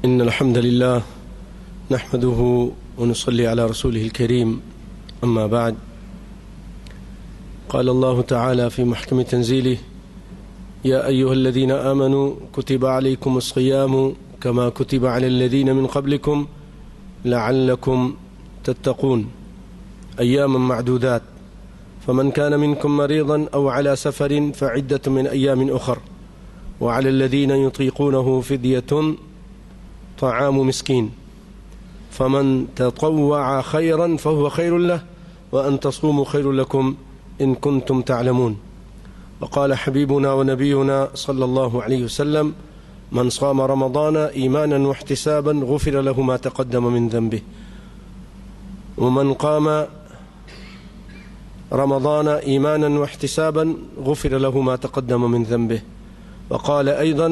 إن الحمد لله نحمده ونصلي على رسوله الكريم. أما بعد، قال الله تعالى في محكم تنزيله: يا أيها الذين آمنوا كتب عليكم الصيام كما كتب على الذين من قبلكم لعلكم تتقون أياما معدودات فمن كان منكم مريضا أو على سفر فعدة من أيام أخر وعلى الذين يطيقونه فدية طعام مسكين فمن تطوع خيرا فهو خير له وأن تصوموا خير لكم إن كنتم تعلمون. وقال حبيبنا ونبينا صلى الله عليه وسلم: من صام رمضان إيمانا واحتسابا غفر له ما تقدم من ذنبه ومن قام رمضان إيمانا واحتسابا غفر له ما تقدم من ذنبه. وقال أيضا: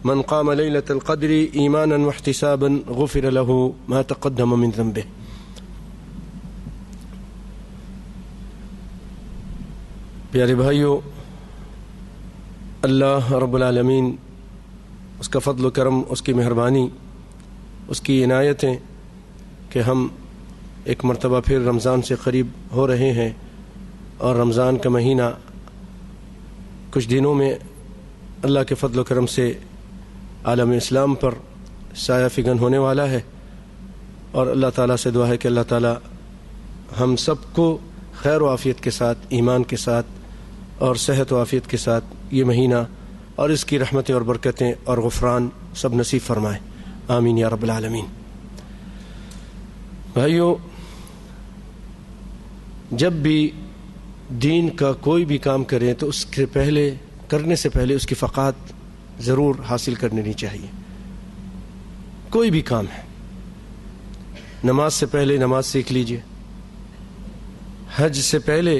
من قام ليلة القدر إيمانا واحتسابا غفر له ما تقدم من ذنبه. پیارے بھائیو، اللہ رب العالمین، اس کا فضل و کرم، اس کی مہربانی، اس کی عنایتیں کہ ہم ایک مرتبہ پھر رمضان سے قریب ہو رہے ہیں، اور رمضان کا مہینہ کچھ دنوں میں اللہ کے فضل و کرم سے عالم اسلام پر سایہ فگن ہونے والا ہے، اور اللہ تعالیٰ سے دعا ہے کہ اللہ تعالیٰ ہم سب کو خیر و عافیت کے ساتھ، ایمان کے ساتھ اور صحت و عافیت کے ساتھ یہ مہینہ اور اس کی رحمتیں اور برکتیں اور غفران سب نصیب فرمائے، آمین یا رب العالمین۔ بھائیو، جب بھی دین کا کوئی بھی کام کریں تو اس کے پہلے، کرنے سے پہلے اس کی فقاہت ضرور حاصل کرنی چاہیے۔ کوئی بھی کام ہے، نماز سے پہلے نماز سیکھ لیجئے، حج سے پہلے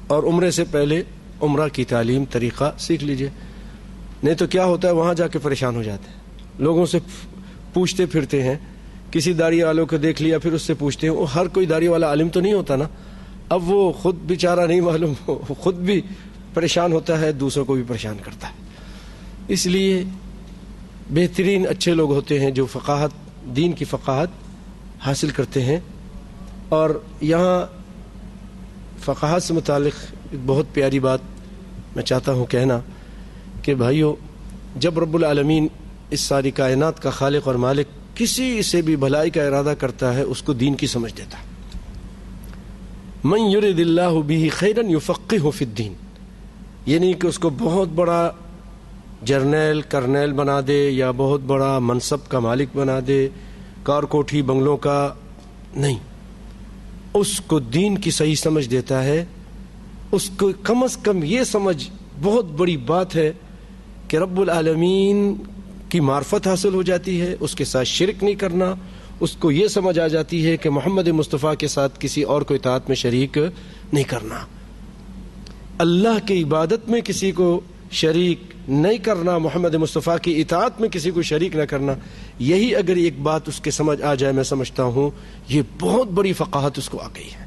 اور عمرے سے پہلے عمرہ کی تعلیم، طریقہ سیکھ لیجئے۔ نہیں تو کیا ہوتا ہے، وہاں جا کے پریشان ہو جاتے ہیں، لوگوں سے پوچھتے پھرتے ہیں، کسی داڑھی والوں کو دیکھ لیا پھر اس سے پوچھتے ہیں، وہ ہر کوئی داڑھی والا عالم تو نہیں ہوتا نا، اب وہ خود بیچارہ نہیں معلوم، خود بھی پریشان ہوتا ہے، دوسروں کو بھی پریشان کرتا ہے۔ اس لیے بہترین اچھے لوگ ہوتے ہیں جو فقاہت، دین کی فقاہت حاصل کرتے ہیں۔ اور یہاں فقاہت سے متعلق ایک بہت پیاری بات میں چاہتا ہوں کہنا کہ بھائیو، جب رب العالمین اس ساری کائنات کا خالق اور مالک کسی سے بھی بھلائی کا ارادہ کرتا ہے، اس کو دین کی سمجھ دیتا ہے۔ من یرد اللہ بہ خیرا یفقہہ فی الدین، یہ نہیں کہ اس کو بہت بڑا جرنیل کرنیل بنا دے یا بہت بڑا منصب کا مالک بنا دے، کار کوٹھی بنگلوں کا، نہیں، اس کو دین کی صحیح سمجھ دیتا ہے۔ اس کو کم از کم یہ سمجھ بہت بڑی بات ہے کہ رب العالمین کی معرفت حاصل ہو جاتی ہے، اس کے ساتھ شرک نہیں کرنا، اس کو یہ سمجھ آ جاتی ہے کہ محمد مصطفیٰ کے ساتھ کسی اور کو اطاعت میں شریک نہیں کرنا، اللہ کی عبادت میں کسی کو شریک نہیں کرنا، محمد مصطفیٰ کی اطاعت میں کسی کو شریک نہ کرنا۔ یہی اگر ایک بات اس کے سمجھ آ جائے، میں سمجھتا ہوں یہ بہت بڑی فقاہت اس کو آ گئی ہے۔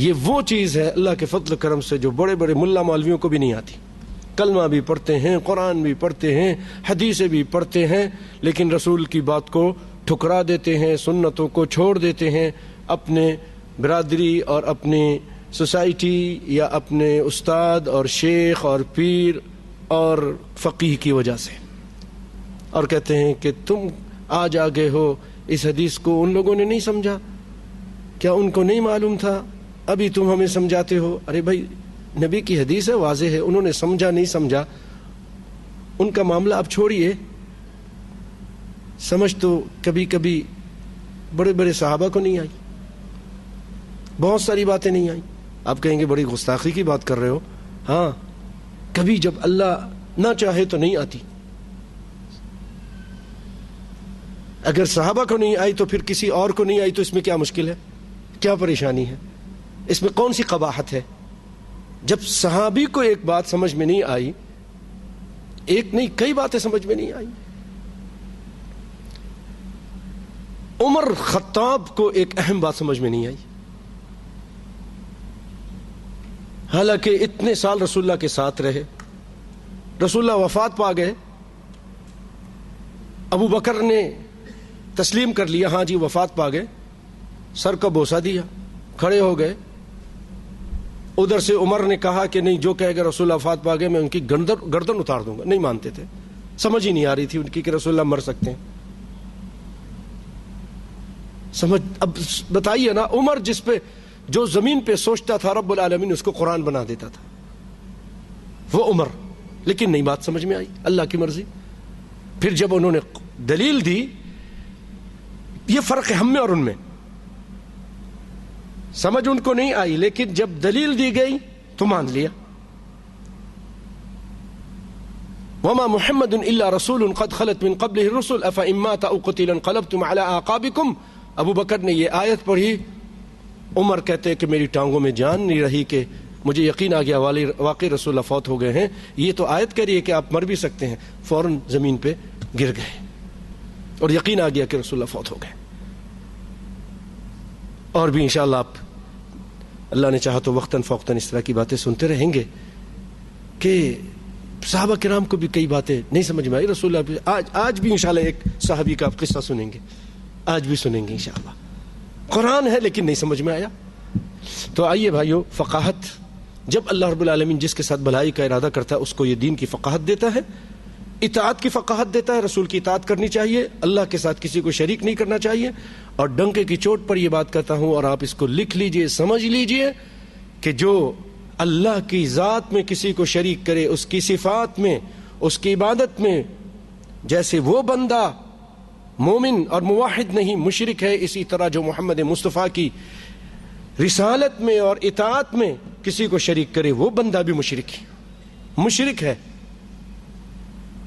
یہ وہ چیز ہے اللہ کے فضل و کرم سے جو بڑے بڑے ملا مولویوں کو بھی نہیں آتی۔ کلمہ بھی پڑھتے ہیں، قرآن بھی پڑھتے ہیں، حدیثیں بھی پڑھتے ہیں، لیکن رسول کی بات کو ٹھکرا دیتے ہیں، سنتوں کو چھوڑ دیتے ہیں، اپنے برادری اور اپنی سوسائٹی یا اپنے استاد اور شیخ اور پیر اور فقیہ کی وجہ سے، اور کہتے ہیں کہ تم آج آ گئے ہو، اس حدیث کو ان لوگوں نے نہیں سمجھا، کیا ان کو نہیں معلوم تھا، ابھی تم ہمیں سمجھاتے ہو۔ ارے بھائی، نبی کی حدیث ہے، واضح ہے، انہوں نے سمجھا نہیں سمجھا ان کا معاملہ اب چھوڑیے، سمجھ تو کبھی کبھی بڑے بڑے صحابہ کو نہیں آئی، بہت ساری باتیں نہیں آئیں۔ آپ کہیں گے بڑی گستاخی کی بات کر رہے ہو، ہاں، کبھی جب اللہ نہ چاہے تو نہیں آتی۔ اگر صحابہ کو نہیں آئی تو پھر کسی اور کو نہیں آئی تو اس میں کیا مشکل ہے، کیا پریشانی ہے، اس میں کون سی قباحت ہے؟ جب صحابی کو ایک بات سمجھ میں نہیں آئی، ایک نہیں کئی باتیں سمجھ میں نہیں آئی، عمر خطاب کو ایک اہم بات سمجھ میں نہیں آئی، حالانکہ اتنے سال رسول اللہ کے ساتھ رہے، رسول اللہ وفات پا گئے، ابو بکر نے تسلیم کر لیا، ہاں جی وفات پا گئے، سر کا بوسہ دیا، کھڑے ہو گئے۔ ادھر سے عمر نے کہا کہ نہیں، جو کہے گا رسول اللہ وفات پا گئے میں ان کی گردن اتار دوں گا۔ نہیں مانتے تھے، سمجھ ہی نہیں آ رہی تھی ان کی کہ رسول اللہ مر سکتے ہیں۔ سمجھ اب بتائیے نا، عمر جس پہ جو زمین پہ سوچتا تھا رب العالمین اس کو قرآن بنا دیتا تھا، وہ عمر، لیکن نہیں بات سمجھ میں آئی، اللہ کی مرضی۔ پھر جب انہوں نے دلیل دی، یہ فرق ہے ہم میں اور ان میں، سمجھ ان کو نہیں آئی لیکن جب دلیل دی گئی تو مان لیا۔ وما محمد الا رسول قد خلت من قبله الرسل افان مات او قتل انقلبتم على اعقابكم۔ ابو بکر نے یہ آیت پڑھی، عمر کہتے کہ میری ٹانگوں میں جان نہیں رہی کہ مجھے یقین آ گیا واقعی رسول اللہ فوت ہو گئے ہیں، یہ تو آیت کہہ رہی ہے کہ آپ مر بھی سکتے ہیں۔ فوراً زمین پہ گر گئے اور یقین آ گیا کہ رسول اللہ فوت ہو گئے۔ اور بھی انشاءاللہ آپ اللہ نے چاہا تو وقتاً فوقتاً اس طرح کی باتیں سنتے رہیں گے کہ صحابہ کرام کو بھی کئی باتیں نہیں سمجھ میں آئی، رسول اللہ آج بھی انشاءاللہ ایک صحابی کا آپ قصہ سنیں گے، آج بھی سنیں گے انشاءاللہ، قرآن ہے لیکن نہیں سمجھ میں آیا۔ تو آئیے بھائیو، فقاہت، جب اللہ رب العالمین جس کے ساتھ بھلائی کا ارادہ کرتا ہے اس کو یہ دین کی فقاہت دیتا ہے، اطاعت کی فقاہت دیتا ہے، رسول کی اطاعت کرنی چاہیے، اللہ کے ساتھ کسی کو شریک نہیں کرنا چاہیے۔ اور ڈنکے کی چوٹ پر یہ بات کہتا ہوں اور آپ اس کو لکھ لیجئے، سمجھ لیجئے کہ جو اللہ کی ذات میں کسی کو شریک کرے، اس کی صفات میں، اس کی عبادت میں، جیسے وہ بندہ مومن اور موحد نہیں مشرک ہے، اسی طرح جو محمد مصطفیٰ کی رسالت میں اور اطاعت میں کسی کو شریک کرے وہ بندہ بھی مشرک ہے۔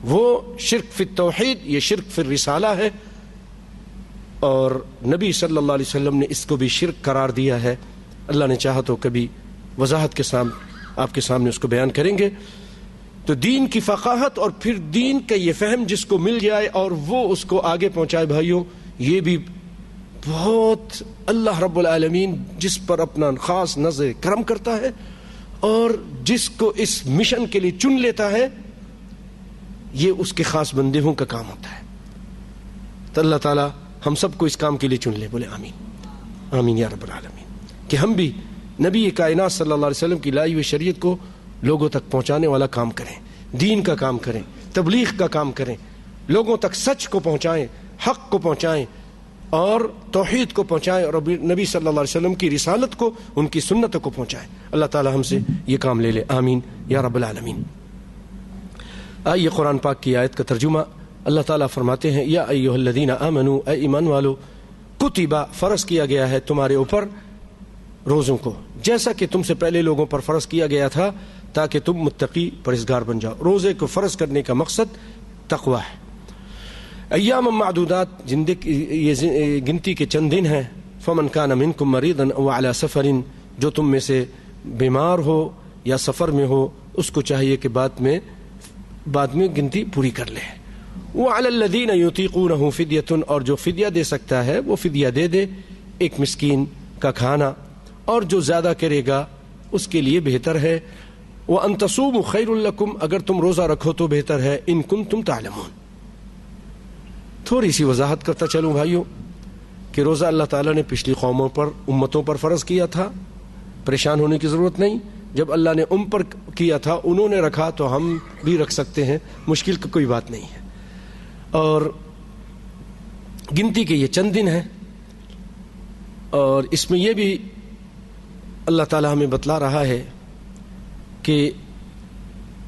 وہ شرک فی التوحید، یہ شرک فی الرسالہ ہے، اور نبی صلی اللہ علیہ وسلم نے اس کو بھی شرک قرار دیا ہے۔ اللہ نے چاہا تو کبھی وضاحت کے ساتھ آپ کے سامنے اس کو بیان کریں گے۔ تو دین کی فقاہت اور پھر دین کا یہ فہم جس کو مل جائے اور وہ اس کو آگے پہنچائے، بھائیوں یہ بھی بہت اللہ رب العالمین جس پر اپنا خاص نظر کرم کرتا ہے اور جس کو اس مشن کے لیے چن لیتا ہے، یہ اس کے خاص بندے ہوں کا کام ہوتا ہے۔ تو اللہ تعالی ہم سب کو اس کام کے لیے چن لے، بولے آمین آمین یا رب العالمین، کہ ہم بھی نبی کائنات صلی اللہ علیہ وسلم کی لائی ہوئی شریعت کو لوگوں تک پہنچانے والا کام کریں، دین کا کام کریں، تبلیغ کا کام کریں، لوگوں تک سچ کو پہنچائیں، حق کو پہنچائیں اور توحید کو پہنچائیں، اور نبی صلی اللہ علیہ وسلم کی رسالت کو، ان کی سنت کو پہنچائیں۔ اللہ تعالی ہم سے یہ کام لے لے، آمین یا رب العالمین۔ آئیے قرآن پاک کی آیت کا ترجمہ۔ اللہ تعالیٰ فرماتے ہیں، یا ایھا الذین آمنوا، اے ایمان والو، کتبہ فرض کیا گیا ہے تمہارے اوپر روزوں کو، جیسا کہ تم سے پہلے لوگوں پر فرض کیا گیا تھا تاکہ تم متقی پرہیزگار بن جاؤ۔ روزے کو فرض کرنے کا مقصد تقوی ہے۔ ایام معدودات، یہ گنتی کے چند دن ہیں۔ فمن کان منکم مریضا او علی سفر، جو تم میں سے بیمار ہو یا سفر میں ہو اس کو چاہیے کہ بعد میں گنتی پوری کر لے۔ وعلی الذین یطیقونہ فدیۃ، اور جو فدیہ دے سکتا ہے وہ فدیہ دے دے، ایک مسکین کا کھانا، اور جو زیادہ کرے گا اس کے لیے بہتر ہے۔ وَأَن تَصُومُوا خَيْرٌ لَكُمْ، اگر تم روزہ رکھو تو بہتر ہے، إِن كُنتُمْ تَعْلَمُونَ۔ تھوڑی سی وضاحت کرتا چلوں بھائیوں کہ روزہ اللہ تعالیٰ نے پچھلی قوموں پر، امتوں پر فرض کیا تھا، پریشان ہونے کی ضرورت نہیں۔ جب اللہ نے پر کیا تھا، انہوں نے رکھا تو ہم بھی رکھ سکتے ہیں، مشکل کی کوئی بات نہیں ہے۔ اور گنتی کے یہ چند دن ہیں، اور اس میں یہ بھی اللہ تعالیٰ ہمیں بتلا رہا ہے کہ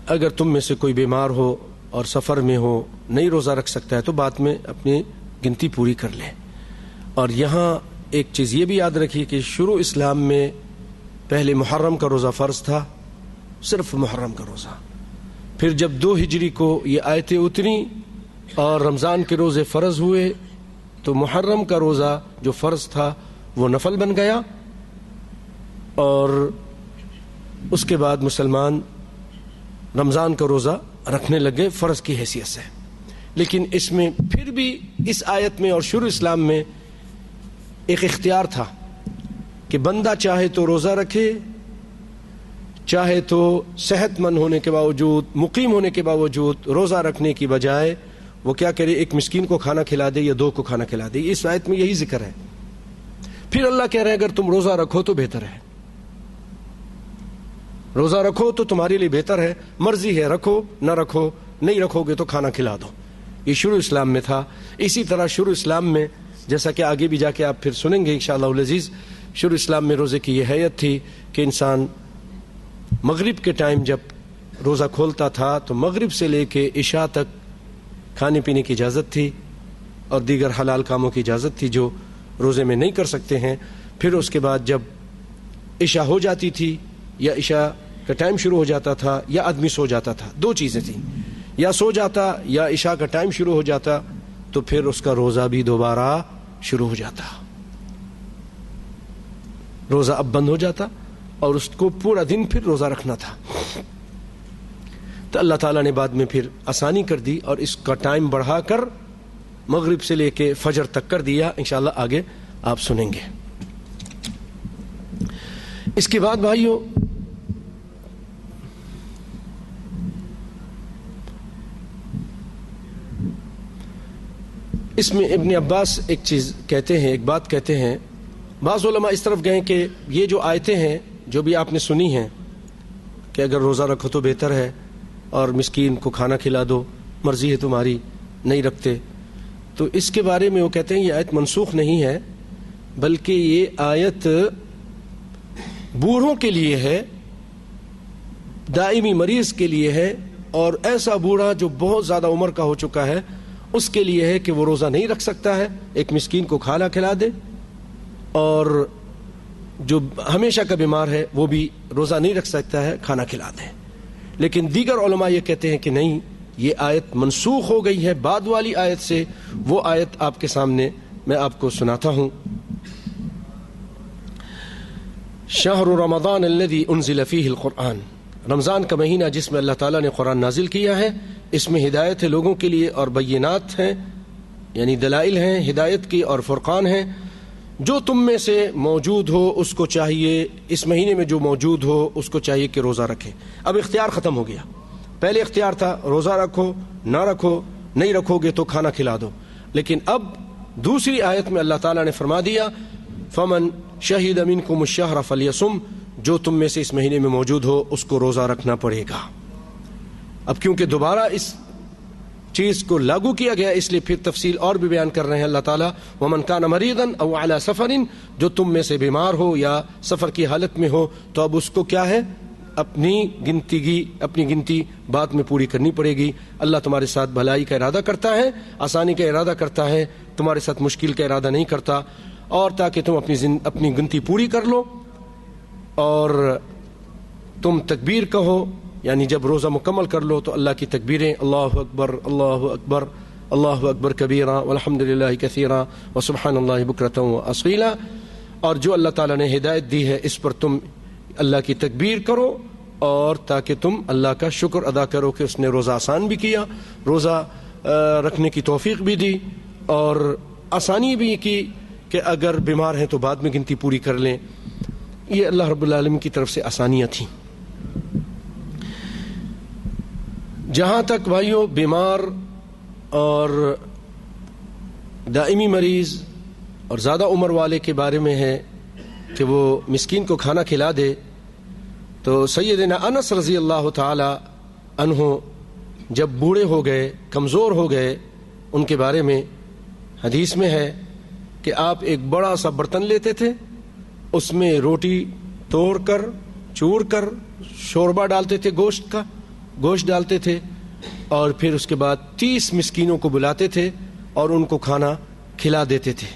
اگر تم میں سے کوئی بیمار ہو اور سفر میں ہو، نہیں روزہ رکھ سکتا ہے تو بعد میں اپنی گنتی پوری کر لے۔ اور یہاں ایک چیز یہ بھی یاد رکھیے کہ شروع اسلام میں پہلے محرم کا روزہ فرض تھا، صرف محرم کا روزہ۔ پھر جب 2 ہجری کو یہ آیتیں اتری اور رمضان کے روزے فرض ہوئے تو محرم کا روزہ جو فرض تھا وہ نفل بن گیا، اور اس کے بعد مسلمان رمضان کا روزہ رکھنے لگے فرض کی حیثیت سے۔ لیکن اس میں پھر بھی اس آیت میں اور شروع اسلام میں ایک اختیار تھا کہ بندہ چاہے تو روزہ رکھے، چاہے تو صحت مند ہونے کے باوجود، مقیم ہونے کے باوجود روزہ رکھنے کی بجائے وہ کیا کرے، ایک مسکین کو کھانا کھلا دے یا 2 کو کھانا کھلا دے. اس آیت میں یہی ذکر ہے. پھر اللہ کہہ رہے ہیں اگر تم روزہ رکھو تو بہتر ہے، روزہ رکھو تو تمہارے لیے بہتر ہے، مرضی ہے رکھو نہ رکھو، نہیں رکھو گے تو کھانا کھلا دو. یہ شروع اسلام میں تھا. اسی طرح شروع اسلام میں، جیسا کہ آگے بھی جا کے آپ پھر سنیں گے انشاءاللہ العزیز، شروع اسلام میں روزے کی یہ حیت تھی کہ انسان مغرب کے ٹائم جب روزہ کھولتا تھا تو مغرب سے لے کے عشاء تک کھانے پینے کی اجازت تھی اور دیگر حلال کاموں کی اجازت تھی جو روزے میں نہیں کر سکتے ہیں. پھر اس کے بعد جب عشاء ہو جاتی تھی یا عشاء کا ٹائم شروع ہو جاتا تھا یا آدمی سو جاتا تھا، 2 چیزیں تھیں، یا سو جاتا یا عشاء کا ٹائم شروع ہو جاتا، تو پھر اس کا روزہ بھی دوبارہ شروع ہو جاتا، روزہ اب بند ہو جاتا اور اس کو پورا دن پھر روزہ رکھنا تھا. تو اللہ تعالیٰ نے بعد میں پھر آسانی کر دی اور اس کا ٹائم بڑھا کر مغرب سے لے کے فجر تک کر دیا. انشاءاللہ آگے آپ سنیں گے. اس کے بعد بھائیو اس میں ابن عباس ایک چیز کہتے ہیں، ایک بات کہتے ہیں. بعض علماء اس طرف گئے کہ یہ جو آیتیں ہیں جو بھی آپ نے سنی ہیں کہ اگر روزہ رکھو تو بہتر ہے اور مسکین کو کھانا کھلا دو، مرضی ہے تمہاری، نہیں رکھتے، تو اس کے بارے میں وہ کہتے ہیں یہ آیت منسوخ نہیں ہے، بلکہ یہ آیت بوڑھوں کے لیے ہے، دائمی مریض کے لیے ہے، اور ایسا بوڑھا جو بہت زیادہ عمر کا ہو چکا ہے اس کے لیے ہے کہ وہ روزہ نہیں رکھ سکتا ہے، ایک مسکین کو کھانا کھلا دے، اور جو ہمیشہ کا بیمار ہے وہ بھی روزہ نہیں رکھ سکتا ہے، کھانا کھلا دے. لیکن دیگر علماء یہ کہتے ہیں کہ نہیں، یہ آیت منسوخ ہو گئی ہے بعد والی آیت سے. وہ آیت آپ کے سامنے میں آپ کو سناتا ہوں. شہر رمضان الذی انزل فیہ القرآن، رمضان کا مہینہ جس میں اللہ تعالیٰ نے قرآن نازل کیا ہے، اس میں ہدایت ہے لوگوں کے لیے اور بینات ہیں، یعنی دلائل ہیں ہدایت کی اور فرقان ہیں. جو تم میں سے موجود ہو اس کو چاہیے، اس مہینے میں جو موجود ہو اس کو چاہیے کہ روزہ رکھے. اب اختیار ختم ہو گیا. پہلے اختیار تھا روزہ رکھو نہ رکھو، نہیں رکھو گے تو کھانا کھلا دو. لیکن اب دوسری آیت میں اللہ تعالیٰ نے فرما دیا فمن شہید منکم الشہر فلیصم، جو تم میں سے اس مہینے میں موجود ہو اس کو روزہ رکھنا پڑے گا. اب کیونکہ دوبارہ اس چیز کو لاگو کیا گیا اس لیے پھر تفصیل اور بھی بیان کر رہے ہیں اللہ تعالیٰ. ومن کان مریضا او علی سفر، جو تم میں سے بیمار ہو یا سفر کی حالت میں ہو تو اب اس کو کیا ہے، اپنی گنتی بعد میں پوری کرنی پڑے گی. اللہ تمہارے ساتھ بھلائی کا ارادہ کرتا ہے، آسانی کا ارادہ کرتا ہے، تمہارے ساتھ مشکل کا ارادہ نہیں کرتا. اور تاکہ تم اپنی گنتی پوری کر لو اور تم تکبیر کہو، یعنی جب روزہ مکمل کر لو تو اللہ کی تکبیریں، اللہ اکبر اللہ اکبر اللہ اکبر کبیرا والحمد للہ کثیرا وسبحان اللہ بکرۃ واصیلا. اور جو اللہ تعالیٰ نے ہدایت دی ہے اس پر تم اللہ کی تکبیر کرو، اور تاکہ تم اللہ کا شکر ادا کرو کہ اس نے روزہ آسان بھی کیا، روزہ رکھنے کی توفیق بھی دی اور آسانی بھی کی کہ اگر بیمار ہیں تو بعد میں گنتی پوری کر لیں. یہ اللہ رب العالمین کی طرف سے آسانیاں تھیں. جہاں تک بھائیوں بیمار اور دائمی مریض اور زیادہ عمر والے کے بارے میں ہے کہ وہ مسکین کو کھانا کھلا دے، تو سیدنا انس رضی اللہ تعالی عنہ جب بوڑھے ہو گئے، کمزور ہو گئے، ان کے بارے میں حدیث میں ہے کہ آپ ایک بڑا سا برتن لیتے تھے، اس میں روٹی توڑ کر چور کر شوربہ ڈالتے تھے، گوشت ڈالتے تھے، اور پھر اس کے بعد 30 مسکینوں کو بلاتے تھے اور ان کو کھانا کھلا دیتے تھے.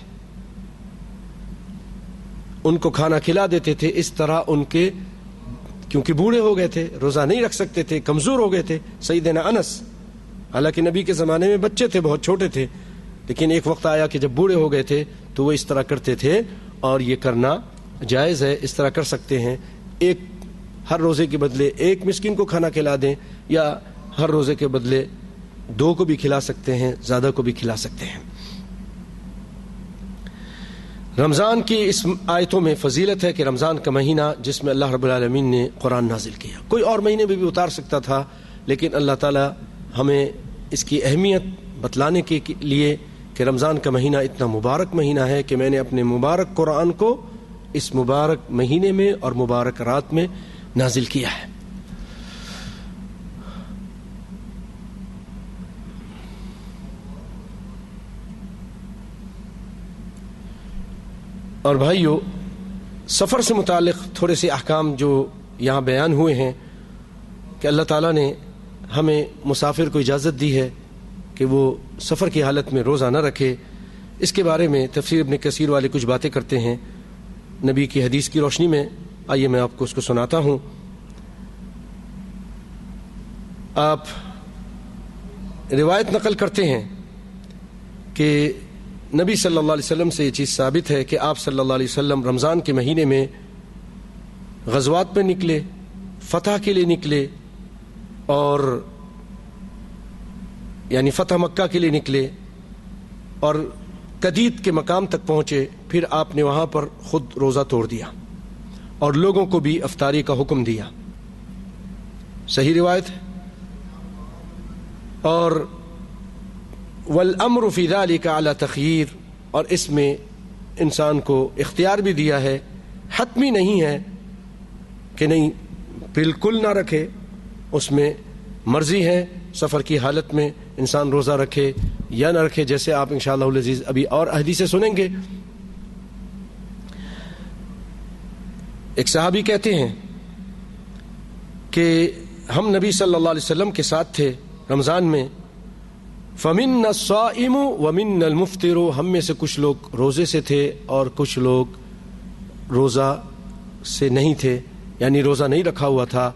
اس طرح ان کے، کیونکہ بوڑھے ہو گئے تھے، روزہ نہیں رکھ سکتے تھے، کمزور ہو گئے تھے. سیدنا انس حالانکہ نبی کے زمانے میں بچے تھے، بہت چھوٹے تھے، لیکن ایک وقت آیا کہ جب بوڑھے ہو گئے تھے تو وہ اس طرح کرتے تھے، اور یہ کرنا جائز ہے، اس طرح کر سکتے ہیں. ہر روزے کے بدلے ایک مسکین کو کھانا کھلا دیں، یا ہر روزے کے بدلے 2 کو بھی کھلا سکتے ہیں، زیادہ کو بھی کھلا سکتے ہیں. رمضان کی اس آیتوں میں فضیلت ہے کہ رمضان کا مہینہ جس میں اللہ رب العالمین نے قرآن نازل کیا، کوئی اور مہینے میں بھی اتار سکتا تھا، لیکن اللہ تعالی ہمیں اس کی اہمیت بتلانے کے لیے کہ رمضان کا مہینہ اتنا مبارک مہینہ ہے کہ میں نے اپنے مبارک قرآن کو اس مبارک مہینے میں اور مبارک رات میں نازل کیا ہے. اور بھائیو، سفر سے متعلق تھوڑے سے احکام جو یہاں بیان ہوئے ہیں کہ اللہ تعالیٰ نے ہمیں مسافر کو اجازت دی ہے کہ وہ سفر کی حالت میں روزہ نہ رکھے. اس کے بارے میں تفسیر ابن کثیر والے کچھ باتیں کرتے ہیں نبی کی حدیث کی روشنی میں. آئیے میں آپ کو اس کو سناتا ہوں. آپ روایت نقل کرتے ہیں کہ نبی صلی اللہ علیہ وسلم سے یہ چیز ثابت ہے کہ آپ صلی اللہ علیہ وسلم رمضان کے مہینے میں غزوات پہ نکلے، فتح کے لیے نکلے، اور یعنی فتح مکہ کے لیے نکلے اور قدید کے مقام تک پہنچے. پھر آپ نے وہاں پر خود روزہ توڑ دیا اور لوگوں کو بھی افطاری کا حکم دیا. صحیح روایت ہے. اور والامر فی ذلک علی تخییر، اور اس میں انسان کو اختیار بھی دیا ہے، حتمی نہیں ہے کہ نہیں بالکل نہ رکھے، اس میں مرضی ہے سفر کی حالت میں انسان روزہ رکھے یا نہ رکھے، جیسے آپ انشاءاللہ العزیز ابھی اور حدیثیں سنیں گے. ایک صحابی کہتے ہیں کہ ہم نبی صلی اللہ علیہ وسلم کے ساتھ تھے رمضان میں. فَمِنَّ الصَّائِمُ وَمِنَّ الْمُفْطِرُ، ہم میں سے کچھ لوگ روزے سے تھے اور کچھ لوگ روزہ سے نہیں تھے، یعنی روزہ نہیں رکھا ہوا تھا.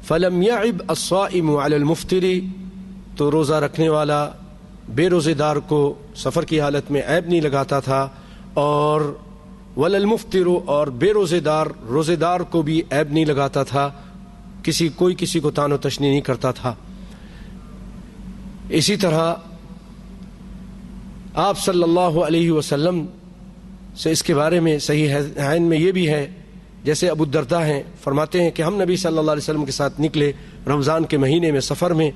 فَلَمْ يَعِبْ الصَّائِمُ عَلَى الْمُفْطِرِ، تو روزہ رکھنے والا بے روزے دار کو سفر کی حالت میں عیب نہیں لگاتا تھا، اور وَلَا الْمُفْطِرُ، اور بے روزے دار کو بھی عیب نہیں لگاتا تھا، کوئی کسی کو تان و تشنی نہیں کرتا تھا. اسی طرح آپ صلی اللہ علیہ وسلم سے اس کے بارے میں صحیح حدیث میں یہ بھی ہے، جیسے ابو الدرداء ہیں فرماتے ہیں کہ ہم نبی صلی اللہ علیہ وسلم کے ساتھ نکلے رمضان کے مہینے میں سفر میں.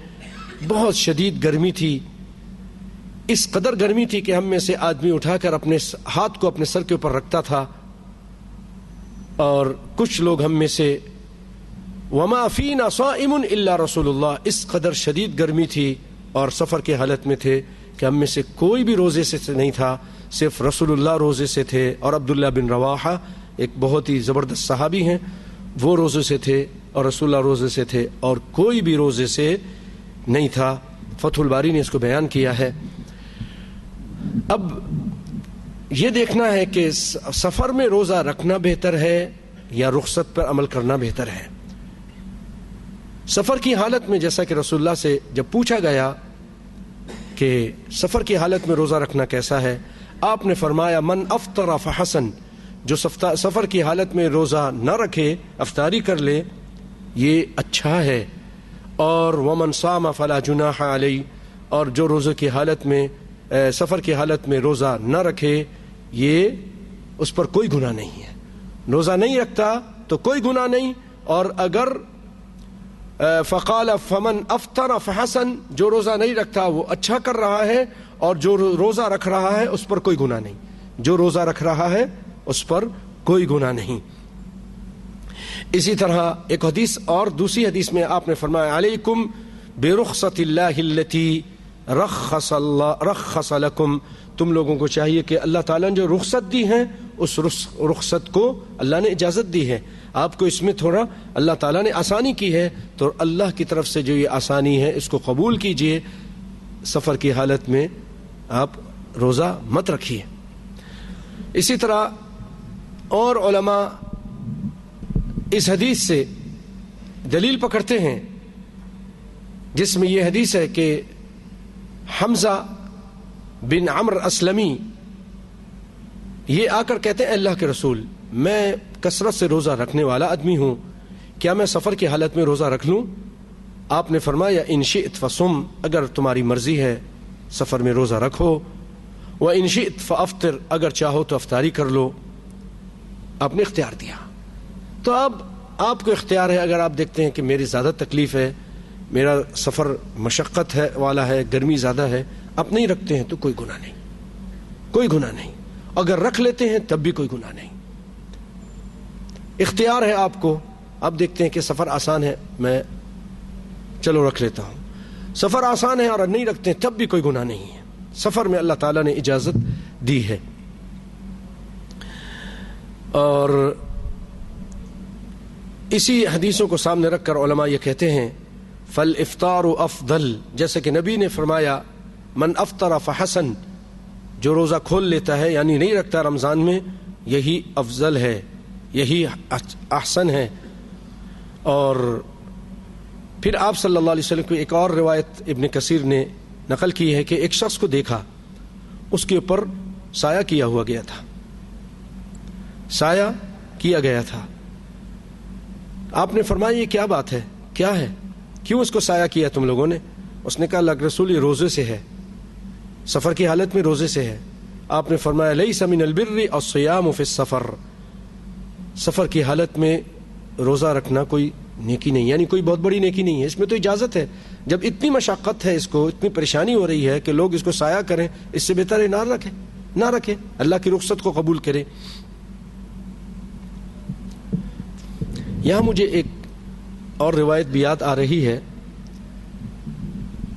بہت شدید گرمی تھی، اس قدر گرمی تھی کہ ہم میں سے آدمی اٹھا کر اپنے ہاتھ کو اپنے سر کے اوپر رکھتا تھا، اور کچھ لوگ ہم میں سے وما فینا صائم الا رسول اللہ، اس قدر شدید گرمی تھی اور سفر کی حالت میں تھے کہ ہم میں سے کوئی بھی روزے سے نہیں تھا، صرف رسول اللہ روزے سے تھے، اور عبداللہ بن رواحہ ایک بہت ہی زبردست صحابی ہیں، وہ روزے سے تھے اور رسول اللہ روزے سے تھے، اور کوئی بھی روزے سے نہیں تھا. فتح الباری نے اس کو بیان کیا ہے. اب یہ دیکھنا ہے کہ سفر میں روزہ رکھنا بہتر ہے یا رخصت پر عمل کرنا بہتر ہے. سفر کی حالت میں جیسا کہ رسول اللہ سے جب پوچھا گیا کہ سفر کی حالت میں روزہ رکھنا کیسا ہے، آپ نے فرمایا من افطر فحسن، جو سفر کی حالت میں روزہ نہ رکھے افطاری کر لے یہ اچھا ہے. اور ومن صام فلا جناح علیہ، اور جو روزے کی حالت میں سفر کی حالت میں روزہ نہ رکھے یہ اس پر کوئی گناہ نہیں ہے. روزہ نہیں رکھتا تو کوئی گناہ نہیں. اور اگر فقال فمن افطر فحسن، جو روزہ نہیں رکھتا وہ اچھا کر رہا ہے، اور جو روزہ رکھ رہا ہے اس پر کوئی گناہ نہیں. جو روزہ رکھ رہا ہے اس پر کوئی گناہ نہیں. اسی طرح ایک حدیث اور دوسری حدیث میں آپ نے فرمایا علیکم برخصت اللہ التی رخص لکم، تم لوگوں کو چاہیے کہ اللہ تعالیٰ نے جو رخصت دی ہے اس رخصت کو اللہ نے اجازت دی ہے، آپ کو اس میں تھوڑا اللہ تعالیٰ نے آسانی کی ہے، تو اللہ کی طرف سے جو یہ آسانی ہے اس کو قبول کیجئے. سفر کی حالت میں آپ روزہ مت رکھیے. اسی طرح اور علماء اس حدیث سے دلیل پکڑتے ہیں جس میں یہ حدیث ہے کہ حمزہ بن عمرو اسلمی یہ آ کر کہتے ہیں اللہ کے رسول، میں کثرت سے روزہ رکھنے والا آدمی ہوں، کیا میں سفر کی حالت میں روزہ رکھ لوں؟ آپ نے فرمایا ان شئت فصم، اگر تمہاری مرضی ہے سفر میں روزہ رکھو، وان شئت فافطر، اگر چاہو تو افطاری کر لو. آپ نے اختیار دیا. تو اب آپ کو اختیار ہے، اگر آپ دیکھتے ہیں کہ میری زیادہ تکلیف ہے، میرا سفر مشقت ہے والا ہے، گرمی زیادہ ہے، آپ نہیں رکھتے ہیں تو کوئی گناہ نہیں، کوئی گناہ نہیں، اگر رکھ لیتے ہیں تب بھی کوئی گناہ نہیں، اختیار ہے آپ کو. آپ دیکھتے ہیں کہ سفر آسان ہے، میں چلو رکھ لیتا ہوں، سفر آسان ہے اور نہیں رکھتے ہیں تب بھی کوئی گناہ نہیں ہے. سفر میں اللہ تعالیٰ نے اجازت دی ہے. اور اسی حدیثوں کو سامنے رکھ کر علماء یہ کہتے ہیں فالافطار افضل، جیسے کہ نبی نے فرمایا من افطر فحسن، جو روزہ کھول لیتا ہے یعنی نہیں رکھتا رمضان میں، یہی افضل ہے، یہی احسن ہے. اور پھر آپ صلی اللہ علیہ وسلم کی ایک اور روایت ابن کثیر نے نقل کی ہے کہ ایک شخص کو دیکھا، اس کے اوپر سایہ کیا ہوا گیا تھا، سایہ کیا گیا تھا. آپ نے فرمایا یہ کیا بات ہے، کیا ہے، کیوں اس کو سایہ کیا تم لوگوں نے؟ اس نے کہا اللہ کے رسول یہ روزے سے ہے، سفر کی حالت میں روزے سے ہے. آپ نے فرمایا لیس من البر الصیام فی السفر، سفر کی حالت میں روزہ رکھنا کوئی نیکی نہیں، یعنی کوئی بہت بڑی نیکی نہیں ہے، اس میں تو اجازت ہے. جب اتنی مشقت ہے، اس کو اتنی پریشانی ہو رہی ہے کہ لوگ اس کو سایہ کریں، اس سے بہتر ہے نہ رکھے، اللہ کی رخصت کو قبول کرے. یہاں مجھے ایک اور روایت بھی یاد آ رہی ہے.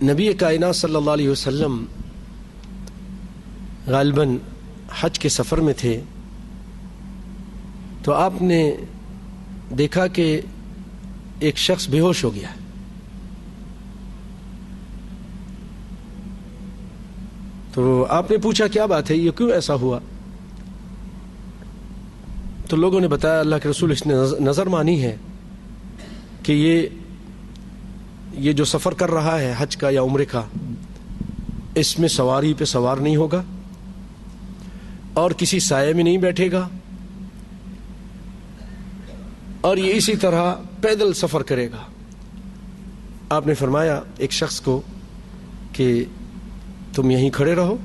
نبی کائنات صلی اللہ علیہ وسلم غالباً حج کے سفر میں تھے، تو آپ نے دیکھا کہ ایک شخص بے ہوش ہو گیا. تو آپ نے پوچھا کیا بات ہے، یہ کیوں ایسا ہوا؟ تو لوگوں نے بتایا اللہ کے رسول اس نے نظر مانی ہے کہ یہ جو سفر کر رہا ہے حج کا یا عمرے کا، اس میں سواری پہ سوار نہیں ہوگا اور کسی سائے میں نہیں بیٹھے گا، اور یہ اسی طرح پیدل سفر کرے گا. آپ نے فرمایا ایک شخص کو کہ تم یہیں کھڑے رہو،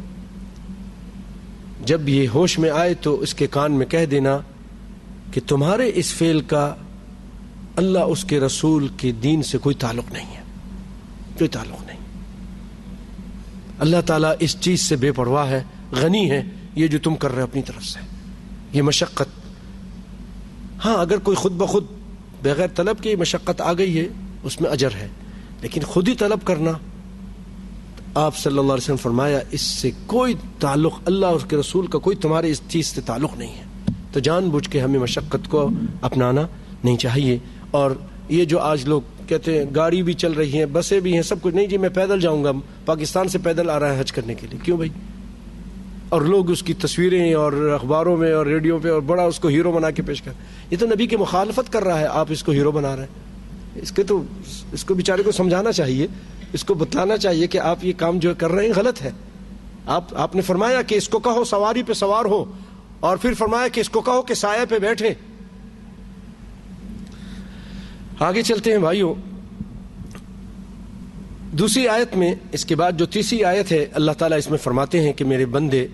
جب یہ ہوش میں آئے تو اس کے کان میں کہہ دینا کہ تمہارے اس فعل کا اللہ اس کے رسول کے دین سے کوئی تعلق نہیں ہے، کوئی تعلق نہیں. اللہ تعالیٰ اس چیز سے بے پرواہ ہے، غنی ہے. یہ جو تم کر رہے اپنی طرف سے یہ مشقت، ہاں اگر کوئی خود بخود بغیر طلب کے مشقت آ گئی ہے اس میں اجر ہے، لیکن خود ہی طلب کرنا، آپ صلی اللہ علیہ وسلم فرمایا اس سے کوئی تعلق، اللہ اور اس کے رسول کا کوئی تمہارے اس چیز سے تعلق نہیں ہے. تو جان بوجھ کے ہمیں مشقت کو اپنانا نہیں چاہیے. اور یہ جو آج لوگ کہتے ہیں گاڑی بھی چل رہی ہیں، بسیں بھی ہیں، سب کچھ، نہیں جی میں پیدل جاؤں گا، پاکستان سے پیدل آ رہا ہے حج کرنے کے لیے، کیوں بھائی؟ اور لوگ اس کی تصویریں اور اخباروں میں اور ریڈیو پہ اور بڑا اس کو ہیرو بنا کے پیش کر، یہ تو نبی کی مخالفت کر رہا ہے، آپ اس کو ہیرو بنا رہے ہیں. اس کو بیچارے کو سمجھانا چاہیے، اس کو بتانا چاہیے کہ آپ یہ کام جو کر رہے ہیں غلط ہے. آپ نے فرمایا کہ اس کو کہو سواری پہ سوار ہو، اور پھر فرمایا کہ اس کو کہو کہ سایہ پہ بیٹھے. آگے چلتے ہیں بھائیوں. دوسری آیت میں اس کے بعد جو تیسری آیت ہے، اللہ تعالیٰ اس میں فرماتے ہیں کہ میرے بندے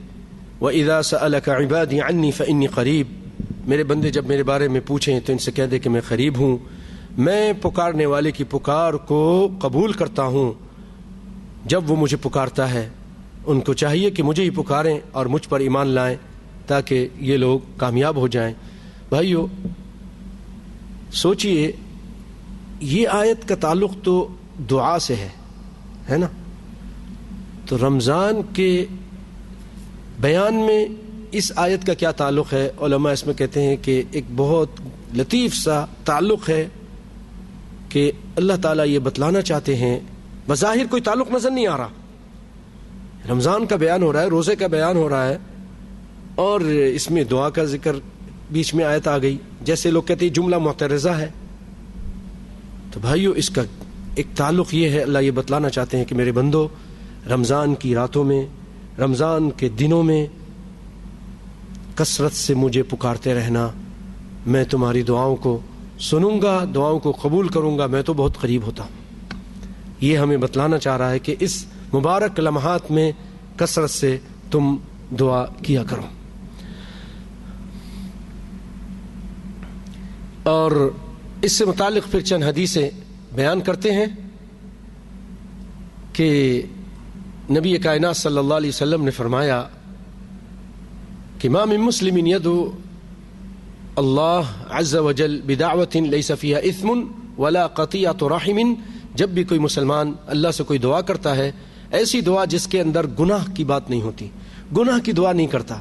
وَإِذَا سَأَلَكَ عِبَادِي عَنِّي فَإِنِّي قَرِيب، میرے بندے جب میرے بارے میں پوچھیں تو ان سے کہہ دے کہ میں قریب ہوں، میں پکارنے والے کی پکار کو قبول کرتا ہوں جب وہ مجھے پکارتا ہے. ان کو چاہیے کہ مجھے ہی پکاریں اور مجھ پر ایمان لائیں تاکہ یہ لوگ کامیاب ہو جائیں. بھائیو سوچئے، یہ آیت کا تعلق تو دعا سے ہے نا؟ تو رمضان کے بیان میں اس آیت کا کیا تعلق ہے؟ علماء اس میں کہتے ہیں کہ ایک بہت لطیف سا تعلق ہے کہ اللہ تعالیٰ یہ بتلانا چاہتے ہیں، بظاہر کوئی تعلق نظر نہیں آ رہا، رمضان کا بیان ہو رہا ہے، روزے کا بیان ہو رہا ہے، اور اس میں دعا کا ذکر بیچ میں آیت آ گئی، جیسے لوگ کہتے ہیں جملہ معترضہ ہے. تو بھائیو اس کا ایک تعلق یہ ہے، اللہ یہ بتلانا چاہتے ہیں کہ میرے بندو، رمضان کی راتوں میں، رمضان کے دنوں میں کثرت سے مجھے پکارتے رہنا، میں تمہاری دعاؤں کو سنوں گا، دعاؤں کو قبول کروں گا، میں تو بہت قریب ہوتا ہوں. یہ ہمیں بتلانا چاہ رہا ہے کہ اس مبارک لمحات میں کثرت سے تم دعا کیا کرو. اور اس سے متعلق پھر چند حدیثیں بیان کرتے ہیں کہ نبی کائنات صلی اللہ علیہ وسلم نے فرمایا کہ ما من مسلم يدعو اللہ عز وجل بدعوت لیس فیہا اثم ولا قطیعۃ رحم، جب بھی کوئی مسلمان اللہ سے کوئی دعا کرتا ہے، ایسی دعا جس کے اندر گناہ کی بات نہیں ہوتی، گناہ کی دعا نہیں کرتا،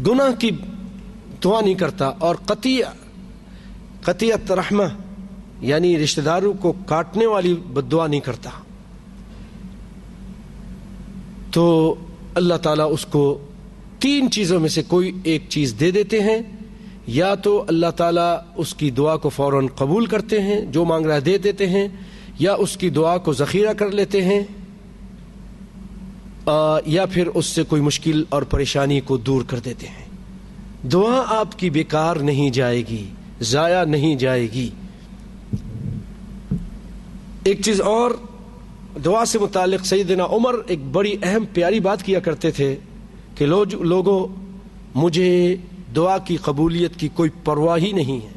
گناہ کی دعا نہیں کرتا، اور قطیعت رحمہ یعنی رشتہ داروں کو کاٹنے والی بد دعا نہیں کرتا، تو اللہ تعالیٰ اس کو 3 چیزوں میں سے کوئی ایک چیز دے دیتے ہیں، یا تو اللہ تعالیٰ اس کی دعا کو فوراً قبول کرتے ہیں، جو مانگ رہا ہے دے دیتے ہیں، یا اس کی دعا کو ذخیرہ کر لیتے ہیں، یا پھر اس سے کوئی مشکل اور پریشانی کو دور کر دیتے ہیں۔ دعا آپ کی بیکار نہیں جائے گی، ضائع نہیں جائے گی۔ ایک چیز اور دعا سے متعلق سیدنا عمر ایک بڑی اہم پیاری بات کیا کرتے تھے کہ لوگوں مجھے دعا کی قبولیت کی کوئی پرواہ ہی نہیں ہے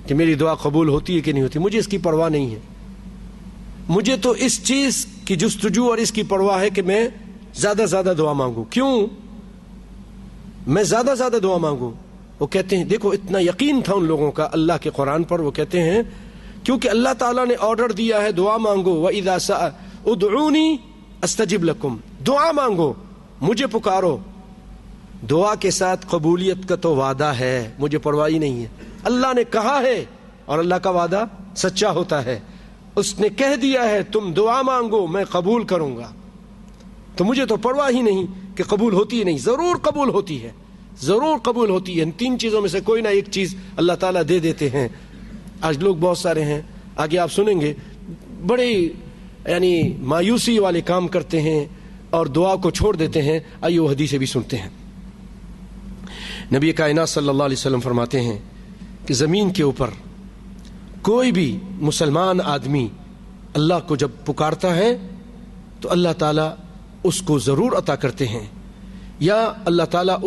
کہ میری دعا قبول ہوتی ہے کہ نہیں ہوتی، مجھے اس کی پرواہ نہیں ہے، مجھے تو اس چیز کی جستجو اور اس کی پرواہ ہے کہ میں زیادہ زیادہ دعا مانگوں۔ کیوں میں زیادہ زیادہ دعا مانگوں؟ وہ کہتے ہیں، دیکھو اتنا یقین تھا ان لوگوں کا اللہ کے قرآن پر، وہ کہتے ہیں کیونکہ اللہ تعالیٰ نے آرڈر دیا ہے دعا مانگو، وَإِذَا ادْعُونِي أَسْتَجِبْ لَكُمْ، دعا مانگو مجھے پکارو۔ دعا کے ساتھ قبولیت کا تو وعدہ ہے، مجھے پرواہ ہی نہیں ہے، اللہ نے کہا ہے اور اللہ کا وعدہ سچا ہوتا ہے، اس نے کہہ دیا ہے تم دعا مانگو میں قبول کروں گا، تو مجھے تو پرواہ ہی نہیں کہ قبول ہوتی ہے نہیں، ضرور قبول ہوتی ہے، ضرور قبول ہوتی ہے۔ ان 3 چیزوں میں سے کوئی نہ ایک چیز اللہ تعالیٰ دے دیتے ہیں۔ آج لوگ بہت سارے ہیں، آگے آپ سنیں گے، بڑے یعنی مایوسی والے کام کرتے ہیں اور دعا کو چھوڑ دیتے ہیں۔ آئیے وہ حدیثیں بھی سنتے ہیں۔ نبی کائنات صلی اللہ علیہ وسلم فرماتے ہیں کہ زمین کے اوپر کوئی بھی مسلمان آدمی اللہ کو جب پکارتا ہے تو اللہ تعالیٰ اس کو ضرور عطا کرتے ہیں، یا اللہ تعالیٰ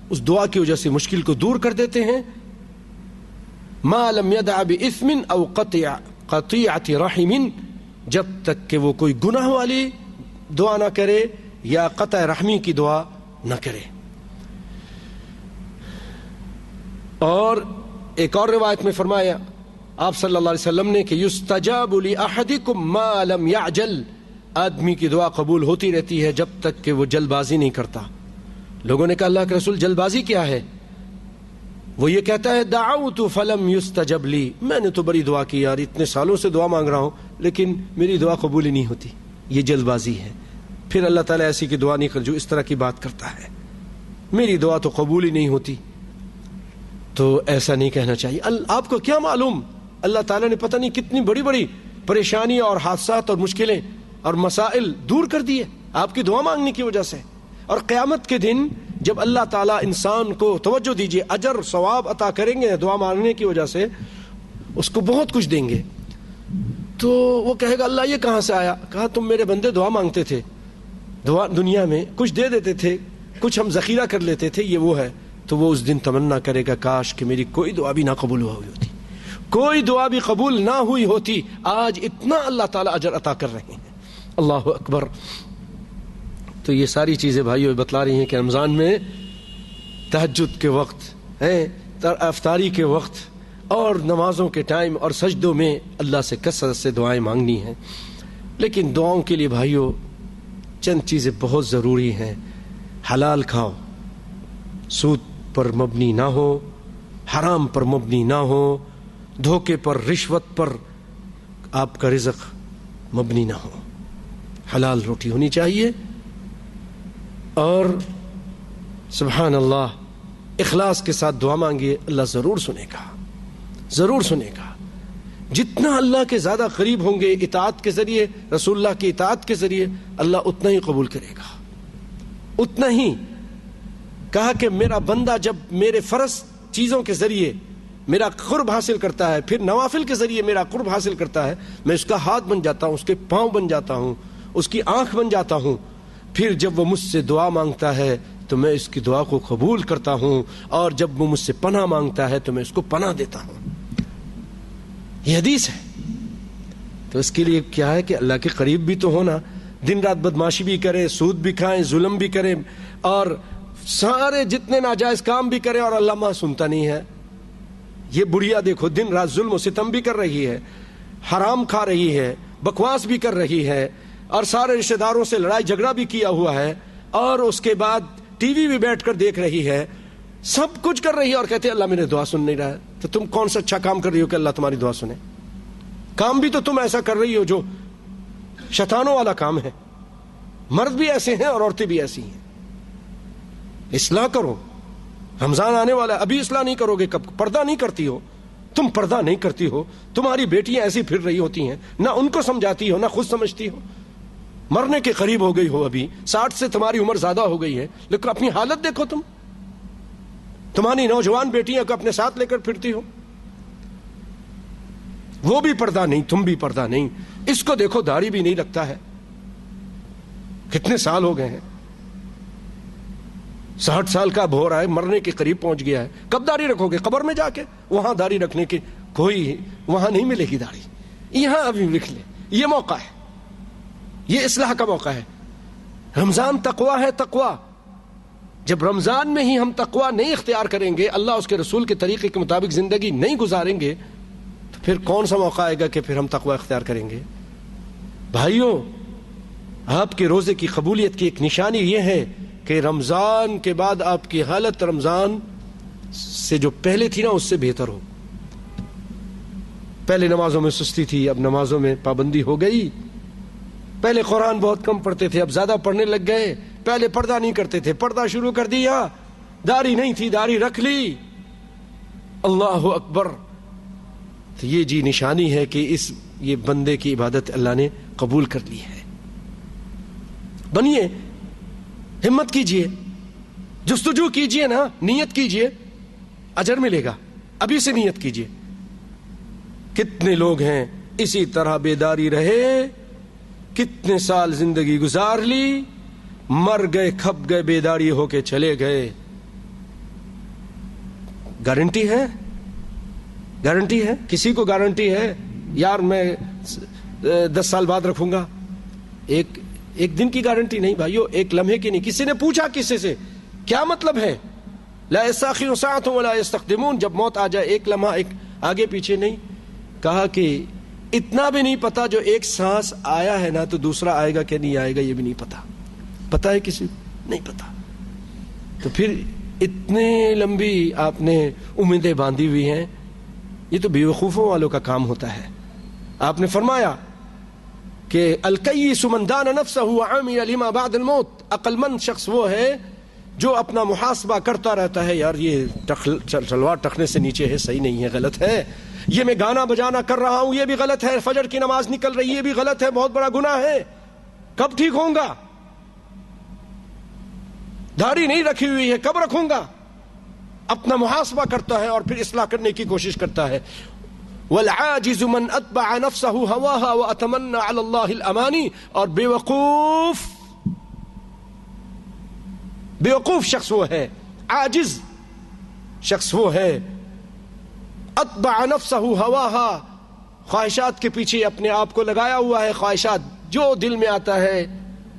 اس دعا کی وجہ سے مشکل کو دور کر دیتے ہیں۔ ما لم يدع بإثم او قطيعة رحم، جب تک کہ وہ کوئی گناہ والی دعا نہ کرے یا قطع رحمی کی دعا نہ کرے۔ اور ایک اور روایت میں فرمایا آپ صلی اللہ علیہ وسلم نے کہ یستجاب لأحدکم ما لم یعجل، آدمی کی دعا قبول ہوتی رہتی ہے جب تک کہ وہ جلد بازی نہیں کرتا۔ لوگوں نے کہا اللہ کے رسول جلد بازی کیا ہے؟ وہ یہ کہتا ہے دعوت فلم یستجب لی، میں نے تو بڑی دعا کی یار، اتنے سالوں سے دعا مانگ رہا ہوں لیکن میری دعا قبول ہی نہیں ہوتی، یہ جلد بازی ہے۔ پھر اللہ تعالیٰ ایسی کی دعا نہیں کر جو اس طرح کی بات کرتا ہے، میری دعا تو قبول ہی نہیں ہوتی۔ تو ایسا نہیں کہنا چاہیے۔ آپ کو کیا معلوم اللہ تعالیٰ نے پتہ نہیں کتنی بڑی بڑی پریشانیاں اور حادثات اور مشکلیں اور مسائل دور کر دیے آپ کی دعا مانگنے کی وجہ سے۔ اور قیامت کے دن جب اللہ تعالیٰ انسان کو توجہ دیجئے اجر ثواب عطا کریں گے دعا مانگنے کی وجہ سے، اس کو بہت کچھ دیں گے، تو وہ کہے گا اللہ یہ کہاں سے آیا؟ کہا تم میرے بندے دعا مانگتے تھے، دعا دنیا میں کچھ دے دیتے تھے، کچھ ہم ذخیرہ کر لیتے تھے، یہ وہ ہے۔ تو وہ اس دن تمنا کرے گا کاش کہ میری کوئی دعا بھی نہ قبول ہوئی ہوتی، کوئی دعا بھی قبول نہ ہوئی ہوتی، آج اتنا اللہ تعالیٰ اجر عطا کر رہے ہیں۔ اللہ اکبر۔ تو یہ ساری چیزیں بھائیو بتلا رہی ہیں کہ رمضان میں تہجد کے وقت افطاری کے وقت اور نمازوں کے ٹائم اور سجدوں میں اللہ سے کثرت سے دعائیں مانگنی ہیں۔ لیکن دعاؤں کے لیے بھائیو چند چیزیں بہت ضروری ہیں۔ حلال کھاؤ، سود پر مبنی نہ ہو، حرام پر مبنی نہ ہو، دھوکے پر رشوت پر آپ کا رزق مبنی نہ ہو، حلال روٹی ہونی چاہیے۔ اور سبحان اللہ اخلاص کے ساتھ دعا مانگیے، اللہ ضرور سنے گا، ضرور سنے گا۔ جتنا اللہ کے زیادہ قریب ہوں گے اطاعت کے ذریعے، رسول اللہ کی اطاعت کے ذریعے، اللہ اتنا ہی قبول کرے گا، اتنا ہی۔ کہا کہ میرا بندہ جب میرے فرض چیزوں کے ذریعے میرا قرب حاصل کرتا ہے، پھر نوافل کے ذریعے میرا قرب حاصل کرتا ہے، میں اس کا ہاتھ بن جاتا ہوں، اس کے پاؤں بن جاتا ہوں، اس کی آنکھ بن جاتا ہوں۔ پھر جب وہ مجھ سے دعا مانگتا ہے تو میں اس کی دعا کو قبول کرتا ہوں، اور جب وہ مجھ سے پناہ مانگتا ہے تو میں اس کو پناہ دیتا ہوں۔ یہ حدیث ہے۔ تو اس کے لیے کیا ہے کہ اللہ کے قریب بھی تو ہونا. دن رات بدماشی بھی کریں, سود بھی کھائیں, ظلم بھی کریں, اور سارے جتنے ناجائز کام بھی کریں, اور اللہ ماں سنتا نہیں ہے. یہ بڑھیا دیکھو دن رات ظلم و ستم بھی کر رہی ہے, حرام کھا رہی ہے, بکواس بھی کر رہی ہے, اور سارے رشتہ داروں سے لڑائی جھگڑا بھی کیا ہوا ہے, اور اس کے بعد ٹی وی بھی بیٹھ کر دیکھ رہی ہے, سب کچھ کر رہی ہے, اور کہتے ہیں اللہ میرے دعا سن نہیں رہا ہے. تو تم کون سا اچھا کام کر رہی ہو کہ اللہ تمہاری دعا سنے؟ کام بھی تو تم ایسا کر رہی ہو جو شیطانوں والا کام ہے. مرد بھی ایسے ہیں اور عورتیں بھی ایسی ہیں. اصلاح کرو, رمضان آنے والا ہے, ابھی اصلاح نہیں کرو گے کب؟ پردہ نہیں کرتی ہو تم, پردہ نہیں کرتی ہو, تمہاری بیٹیاں ایسی پھر رہی ہوتی ہیں, نہ ان کو سمجھاتی ہو نہ خود سمجھتی ہو, مرنے کے قریب ہو گئی ہو, ابھی 60 سے تمہاری عمر زیادہ ہو گئی ہے, لیکن اپنی حالت دیکھو تم, تمہاری نوجوان بیٹیاں کو اپنے ساتھ لے کر پھرتی ہو. وہ بھی پردہ نہیں, تم بھی پردہ نہیں. اس کو دیکھو داڑھی بھی نہیں لگتا ہے, کتنے سال ہو گئے ہیں, 60 سال کا اب ہو رہا ہے, مرنے کے قریب پہنچ گیا ہے. کب داڑھی رکھو گے؟ قبر میں جا کے. وہاں داڑھی رکھنے کی کوئی وہاں نہیں ملے گی داڑھی, یہاں ابھی رکھ لے. یہ موقع ہے, یہ اصلاح کا موقع ہے. رمضان تقویٰ ہے, تقویٰ. جب رمضان میں ہی ہم تقویٰ نہیں اختیار کریں گے, اللہ اس کے رسول کے طریقے کے مطابق زندگی نہیں گزاریں گے, تو پھر کون سا موقع آئے گا کہ پھر ہم تقویٰ اختیار کریں گے؟ بھائیوں, آپ کے روزے کی قبولیت کی ایک نشانی یہ ہے کہ رمضان کے بعد آپ کی حالت رمضان سے جو پہلے تھی نا اس سے بہتر ہو. پہلے نمازوں میں سستی تھی, اب نمازوں میں پابندی ہو گئی. پہلے قرآن بہت کم پڑھتے تھے, اب زیادہ پڑھنے لگ گئے. پہلے پردہ نہیں کرتے تھے, پردہ شروع کر دیا. داڑھی نہیں تھی, داڑھی رکھ لی. اللہ اکبر. تو یہ جی نشانی ہے کہ یہ بندے کی عبادت اللہ نے قبول کر لی ہے. بنیے, ہمت کیجئے, جستجو کیجئے نا, نیت کیجئے, اجر ملے گا. ابھی سے نیت کیجئے. کتنے لوگ ہیں اسی طرح بیداری رہے, کتنے سال زندگی گزار لی, مر گئے, کھپ گئے, بیداری ہو کے چلے گئے. گارنٹی ہے؟ گارنٹی ہے؟ کسی کو گارنٹی ہے یار میں 10 سال بعد رکھوں گا؟ ایک دن کی گارنٹی نہیں بھائیو, ایک لمحے کی نہیں. کسی نے پوچھا کسی سے کیا مطلب ہے لا یستأخرون ساعة ولا یستقدمون, جب موت آ جائے ایک لمحہ ایک آگے پیچھے نہیں. کہا کہ اتنا بھی نہیں پتا, جو ایک سانس آیا ہے نا تو دوسرا آئے گا کہ نہیں آئے گا یہ بھی نہیں پتا. پتا ہے کسی کو؟ نہیں پتا. تو پھر اتنے لمبی آپ نے امیدیں باندھی ہوئی ہیں, یہ تو بیوقوفوں والوں کا کام ہوتا ہے. آپ نے فرمایا کہ الکیس من دان نفسہ وعمل لما بعد الموت, عقل مند شخص وہ ہے جو اپنا محاسبہ کرتا رہتا ہے, یار یہ تلوار ٹخنے سے نیچے ہے, صحیح نہیں ہے, غلط ہے. یہ میں گانا بجانا کر رہا ہوں, یہ بھی غلط ہے. فجر کی نماز نکل رہی ہے, یہ بھی غلط ہے, بہت بڑا گناہ ہے. کب ٹھیک ہوں گا؟ داڑھی نہیں رکھی ہوئی ہے, کب رکھوں گا؟ اپنا محاسبہ کرتا ہے اور پھر اصلاح کرنے کی کوشش کرتا ہے. والعاجز من اتبع نفسه هواها واتمنى على الله الاماني, اور بیوقوف شخص وہ ہے, عاجز شخص وہ ہے, اتبع نفسه هواها, خواہشات کے پیچھے اپنے آپ کو لگایا ہوا ہے. خواہشات جو دل میں آتا ہے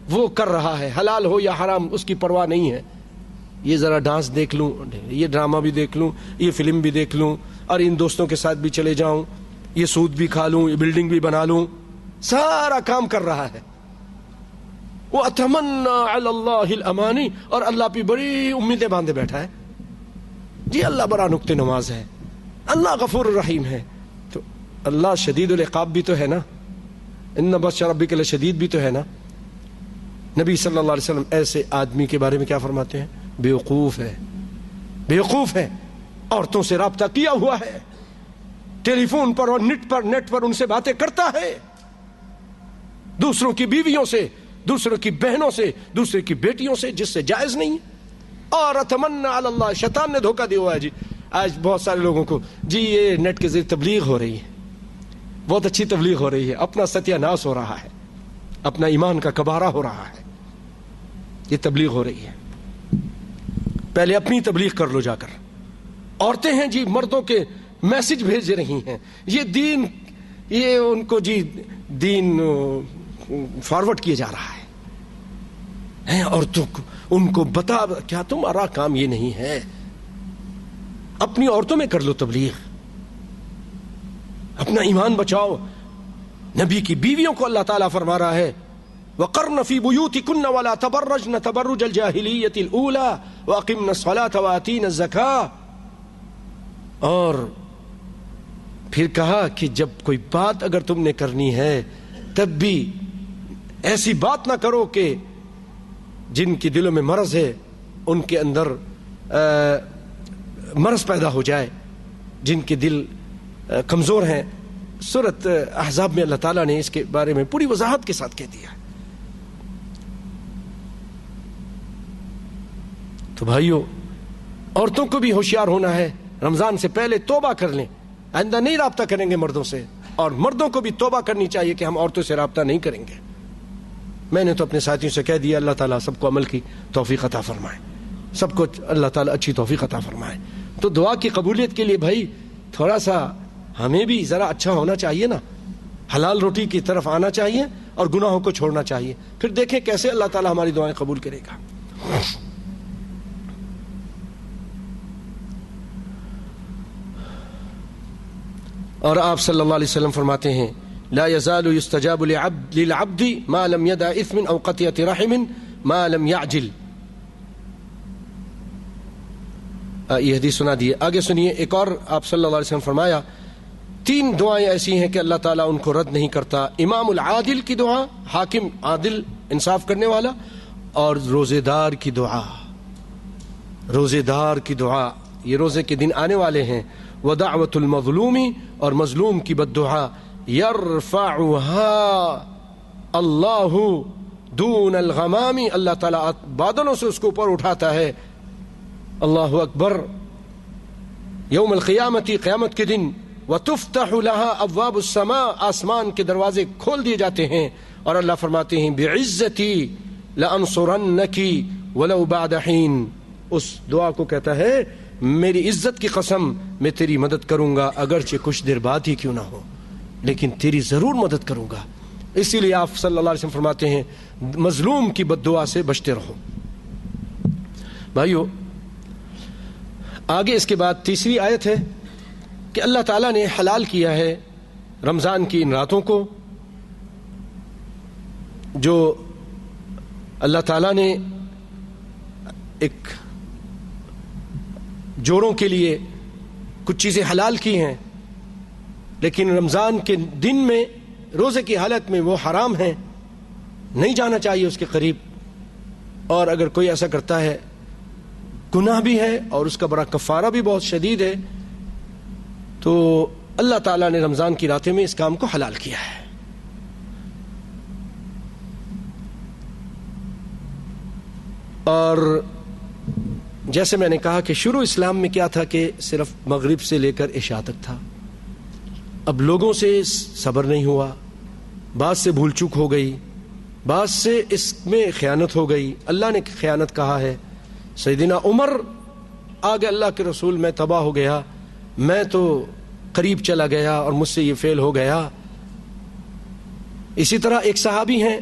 وہ کر رہا ہے, حلال ہو یا حرام اس کی پرواہ نہیں ہے. یہ ذرا ڈانس دیکھ لوں, یہ ڈرامہ بھی دیکھ لوں, یہ فلم بھی دیکھ لوں, اور ان دوستوں کے ساتھ بھی چلے جاؤں, یہ سود بھی کھا لوں, یہ بلڈنگ بھی بنا لوں, سارا کام کر رہا ہے. وَأَتَمَنَّا عَلَى اللَّهِ الْأَمَانِ, اور اللہ پہ بڑی امیدیں باندھے بیٹھا ہے. جی اللہ بڑا نکتے نواز ہے, اللہ غفور الرحیم ہے. تو اللہ شدید العقاب بھی تو ہے نا, ان بطش ربک لشدید بھی تو ہے نا. نبی صلی اللہ علیہ وسلم ایسے آدمی کے بارے میں کیا فرماتے ہیں؟ بیوقوف ہے, بیوقوف ہے, عورتوں سے رابطہ کیا ہوا ہے, ٹیلی فون پر اور نیٹ پر ان سے باتیں کرتا ہے, دوسروں کی بیویوں سے, دوسروں کی بہنوں سے, دوسرے کی بیٹیوں سے, جس سے جائز نہیں. اور اتمنا علی اللہ, شیطان نے دھوکہ دیا ہوا ہے. جی آج بہت سارے لوگوں کو جی یہ نیٹ کے ذریعے تبلیغ ہو رہی ہے, بہت اچھی تبلیغ ہو رہی ہے, اپنا ستیہ ناس ہو رہا ہے, اپنا ایمان کا کبارہ ہو رہا ہے. یہ تبلیغ ہو رہی ہے. پہلے اپنی تبلیغ کر لو جا کر. عورتیں ہیں جی مردوں کے میسج بھیج رہی ہیں, یہ دین, یہ ان کو جی دین فارورڈ کیا جا رہا ہے عورتوں کو، ان کو بتا کیا تمہارا کام یہ نہیں ہے، اپنی عورتوں میں کر لو تبلیغ، اپنا ایمان بچاؤ۔ نبی کی بیویوں کو اللہ تعالیٰ فرما رہا ہے وَقَرْنَ فِي بُيُوتِكُنَّ وَلَا تَبَرَّجْنَ تَبَرُّجَ الْجَاهِلِيَّةِ الْأُولَى وَأَقِمْنَ الصَّلَاةَ وَآتِينَ الزَّكَاةَ، اور پھر کہا کہ جب کوئی بات اگر تم نے کرنی ہے تب بھی ایسی بات نہ کرو کہ جن کے دلوں میں مرض ہے ان کے اندر مرض پیدا ہو جائے، جن کے دل کمزور ہیں۔ سورۃ احزاب میں اللہ تعالیٰ نے اس کے بارے میں پوری وضاحت کے ساتھ کہہ دیا۔ تو بھائیو، عورتوں کو بھی ہوشیار ہونا ہے، رمضان سے پہلے توبہ کر لیں، آئندہ نہیں رابطہ کریں گے مردوں سے، اور مردوں کو بھی توبہ کرنی چاہیے کہ ہم عورتوں سے رابطہ نہیں کریں گے۔ میں نے تو اپنے ساتھیوں سے کہہ دیا، اللہ تعالیٰ سب کو عمل کی توفیق عطا فرمائے، سب کو اللہ تعالیٰ اچھی توفیق عطا فرمائے۔ تو دعا کی قبولیت کے لیے بھائی تھوڑا سا ہمیں بھی ذرا اچھا ہونا چاہیے نا، حلال روٹی کی طرف آنا چاہیے اور گناہوں کو چھوڑنا چاہیے، پھر دیکھیں کیسے اللہ تعالیٰ ہماری دعائیں قبول کرے گا۔ اور آپ صلی اللہ علیہ وسلم فرماتے ہیں لا يزال يستجاب للعبد ما لم يدع اثم او قطيعة رحم ما لم يعجل۔ یہ حدیث سنا دیے، آگے سنیے ایک اور آپ صلی اللہ علیہ وسلم فرمایا 3 دعائیں ایسی ہیں کہ اللہ تعالیٰ ان کو رد نہیں کرتا، امام العادل کی دعا، حاکم عادل انصاف کرنے والا، اور روزے دار کی دعا، روزے دار کی دعا، یہ روزے کے دن آنے والے ہیں، ودعوت المظلوم، اور مظلوم کی بد دعا، یرفعها اللہ دون الغمام، اللہ تعالیٰ بادلوں سے اس کو اوپر اٹھاتا ہے، اللہ اکبر، یوم القیامت، قیامت کے دن، وتفتح لها ابواب السماء، آسمان کے دروازے کھول دیے جاتے ہیں، اور اللہ فرماتے ہیں بعزتی لانصرنک ولو بعد حین، اس دعا کو کہتا ہے میری عزت کی قسم میں تیری مدد کروں گا اگرچہ کچھ دیر بعد ہی کیوں نہ ہو، لیکن تیری ضرور مدد کروں گا۔ اسی لیے آپ صلی اللہ علیہ وسلم فرماتے ہیں مظلوم کی بد دعا سے بچتے رہو۔ بھائیو، آگے اس کے بعد تیسری آیت ہے کہ اللہ تعالیٰ نے حلال کیا ہے رمضان کی ان راتوں کو، جو اللہ تعالیٰ نے ایک جوڑوں کے لیے کچھ چیزیں حلال کی ہیں، لیکن رمضان کے دن میں روزے کی حالت میں وہ حرام ہیں، نہیں جانا چاہیے اس کے قریب، اور اگر کوئی ایسا کرتا ہے گناہ بھی ہے اور اس کا بڑا کفارہ بھی بہت شدید ہے۔ تو اللہ تعالیٰ نے رمضان کی راتیں میں اس کام کو حلال کیا ہے۔ اور جیسے میں نے کہا کہ شروع اسلام میں کیا تھا کہ صرف مغرب سے لے کر عشاء تک تھا، اب لوگوں سے صبر نہیں ہوا، بعض سے بھول چوک ہو گئی، بعض سے اس میں خیانت ہو گئی، اللہ نے خیانت کہا ہے۔ سیدنا عمر آگے اللہ کے رسول میں تباہ ہو گیا، میں تو قریب چلا گیا اور مجھ سے یہ فعل ہو گیا۔ اسی طرح ایک صحابی ہیں،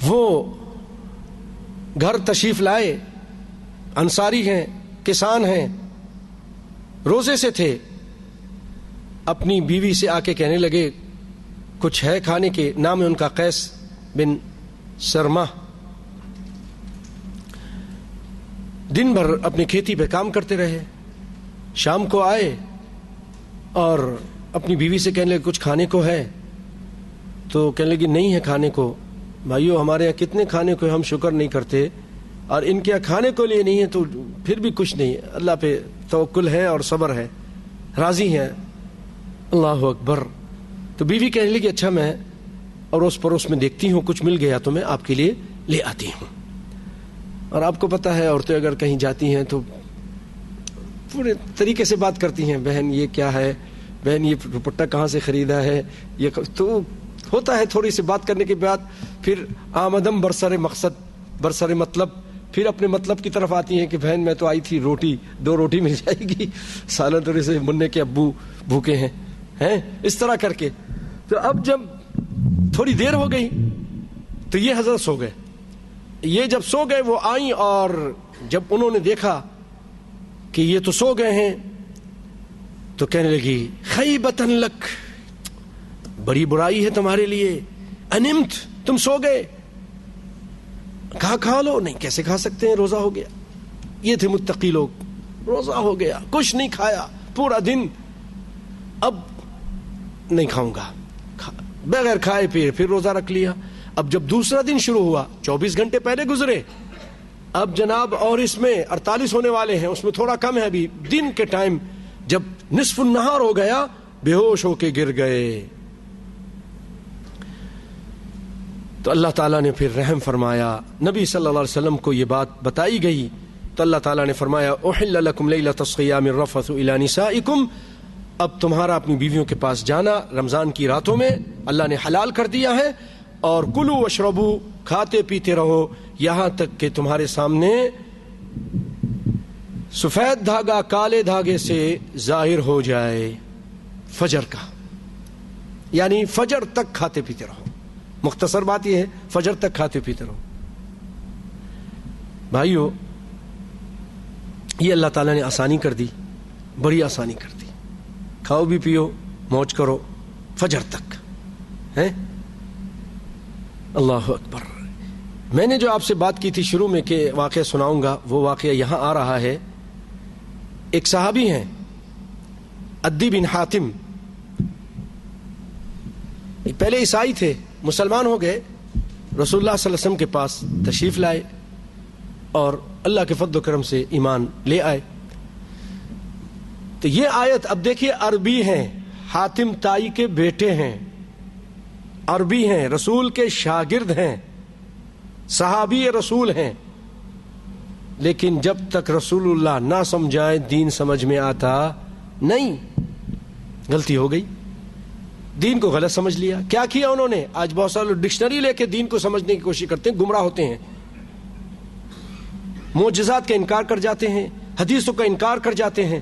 وہ گھر تشریف لائے، انصاری ہیں، کسان ہیں، روزے سے تھے، اپنی بیوی سے آ کے کہنے لگے کچھ ہے کھانے کے، نام ہے ان کا قیس بن سرمہ، دن بھر اپنی کھیتی پہ کام کرتے رہے، شام کو آئے اور اپنی بیوی سے کہنے لگے کچھ کھانے کو ہے، تو کہنے لگی نہیں ہے کھانے کو۔ بھائیو، ہمارے یہاں کتنے کھانے کو ہم شکر نہیں کرتے، اور ان کے یہاں کھانے کو لیے نہیں ہے تو پھر بھی کچھ نہیں، اللہ پہ توکل ہے اور صبر ہے، راضی ہیں، اللہ اکبر۔ تو بیوی کہنے لگی اچھا میں اڑوس پڑوس میں دیکھتی ہوں، کچھ مل گیا تو میں آپ کے لیے لے آتی ہوں۔ اور آپ کو پتہ ہے عورتیں اگر کہیں جاتی ہیں تو پورے طریقے سے بات کرتی ہیں، بہن یہ کیا ہے، بہن یہ دوپٹہ کہاں سے خریدا ہے، یہ تو ہوتا ہے تھوڑی سی بات کرنے کے بعد پھر آمدم برسر مقصد برسر مطلب، پھر اپنے مطلب کی طرف آتی ہیں کہ بہن میں تو آئی تھی روٹی، 2 روٹی مل جائے گی، سالن تھوڑے سے منع کے ابو بھوکے ہیں، ہیں اس طرح کر کے. تو اب جب تھوڑی دیر ہو گئی تو یہ حضرت سو گئے. یہ جب سو گئے وہ آئیں اور جب انہوں نے دیکھا کہ یہ تو سو گئے ہیں تو کہنے لگی خیبتن لک، بڑی برائی ہے تمہارے لیے، انمت، تم سو گئے. کہا کھا لو. نہیں، کیسے کھا سکتے ہیں، روزہ ہو گیا. یہ تھے متقی لوگ، روزہ ہو گیا، کچھ نہیں کھایا پورا دن، اب نہیں کھاؤں گا، بغیر کھائے پیے پھر روزہ رکھ لیا. اب جب دوسرا دن شروع ہوا، 24 گھنٹے پہلے گزرے، اب جناب اور اس میں 48 ہونے والے ہیں، اس میں تھوڑا کم ہے ابھی. دن کے ٹائم جب نصف النہار ہو گیا بے ہوش ہو کے گر گئے. تو اللہ تعالیٰ نے پھر رحم فرمایا. نبی صلی اللہ علیہ وسلم کو یہ بات بتائی گئی تو اللہ تعالیٰ نے فرمایا احل لکم لیلۃ الصیام الرفث الی نسائکم، اب تمہارا اپنی بیویوں کے پاس جانا رمضان کی راتوں میں اللہ نے حلال کر دیا ہے. اور کلو واشربو، کھاتے پیتے رہو یہاں تک کہ تمہارے سامنے سفید دھاگا کالے دھاگے سے ظاہر ہو جائے فجر کا، یعنی فجر تک کھاتے پیتے رہو. مختصر بات یہ ہے، فجر تک کھاتے پیتے رہو. بھائیو، یہ اللہ تعالیٰ نے آسانی کر دی، بڑی آسانی کر دی. کھاؤ بھی پیو، موج کرو فجر تک ہیں. اللہ اکبر. میں نے جو آپ سے بات کی تھی شروع میں کہ واقعہ سناؤں گا، وہ واقعہ یہاں آ رہا ہے. ایک صحابی ہیں عدی بن حاتم، پہلے عیسائی تھے، مسلمان ہو گئے، رسول اللہ صلی اللہ علیہ وسلم کے پاس تشریف لائے اور اللہ کے فضل و کرم سے ایمان لے آئے. تو یہ آیت اب دیکھیے، عربی ہیں، حاتم تائی کے بیٹے ہیں، عربی ہیں، رسول کے شاگرد ہیں، صحابی رسول ہیں، لیکن جب تک رسول اللہ نہ سمجھائے دین سمجھ میں آتا نہیں. غلطی ہو گئی، دین کو غلط سمجھ لیا. کیا کیا انہوں نے؟ آج بہت سارے لوگ ڈکشنری لے کے دین کو سمجھنے کی کوشش کرتے ہیں، گمراہ ہوتے ہیں. معجزات کا انکار کر جاتے ہیں، حدیثوں کا انکار کر جاتے ہیں.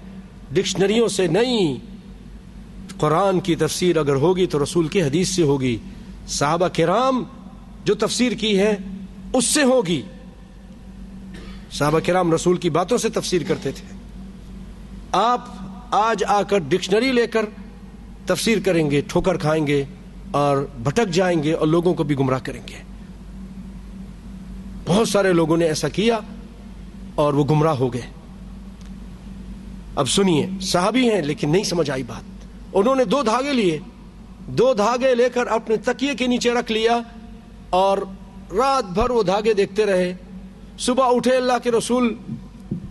ڈکشنریوں سے نہیں، قرآن کی تفسیر اگر ہوگی تو رسول کی حدیث سے ہوگی، صحابہ کرام جو تفسیر کی ہے اس سے ہوگی. صحابہ کرام رسول کی باتوں سے تفسیر کرتے تھے. آپ آج آ کر ڈکشنری لے کر تفسیر کریں گے، ٹھوکر کھائیں گے اور بھٹک جائیں گے اور لوگوں کو بھی گمراہ کریں گے. بہت سارے لوگوں نے ایسا کیا اور وہ گمراہ ہو گئے. اب سنیے، صحابی ہیں لیکن نہیں سمجھ آئی بات. انہوں نے 2 دھاگے لیے، 2 دھاگے لے کر اپنے تکیے کے نیچے رکھ لیا اور رات بھر وہ دھاگے دیکھتے رہے. صبح اٹھے، اللہ کے رسول،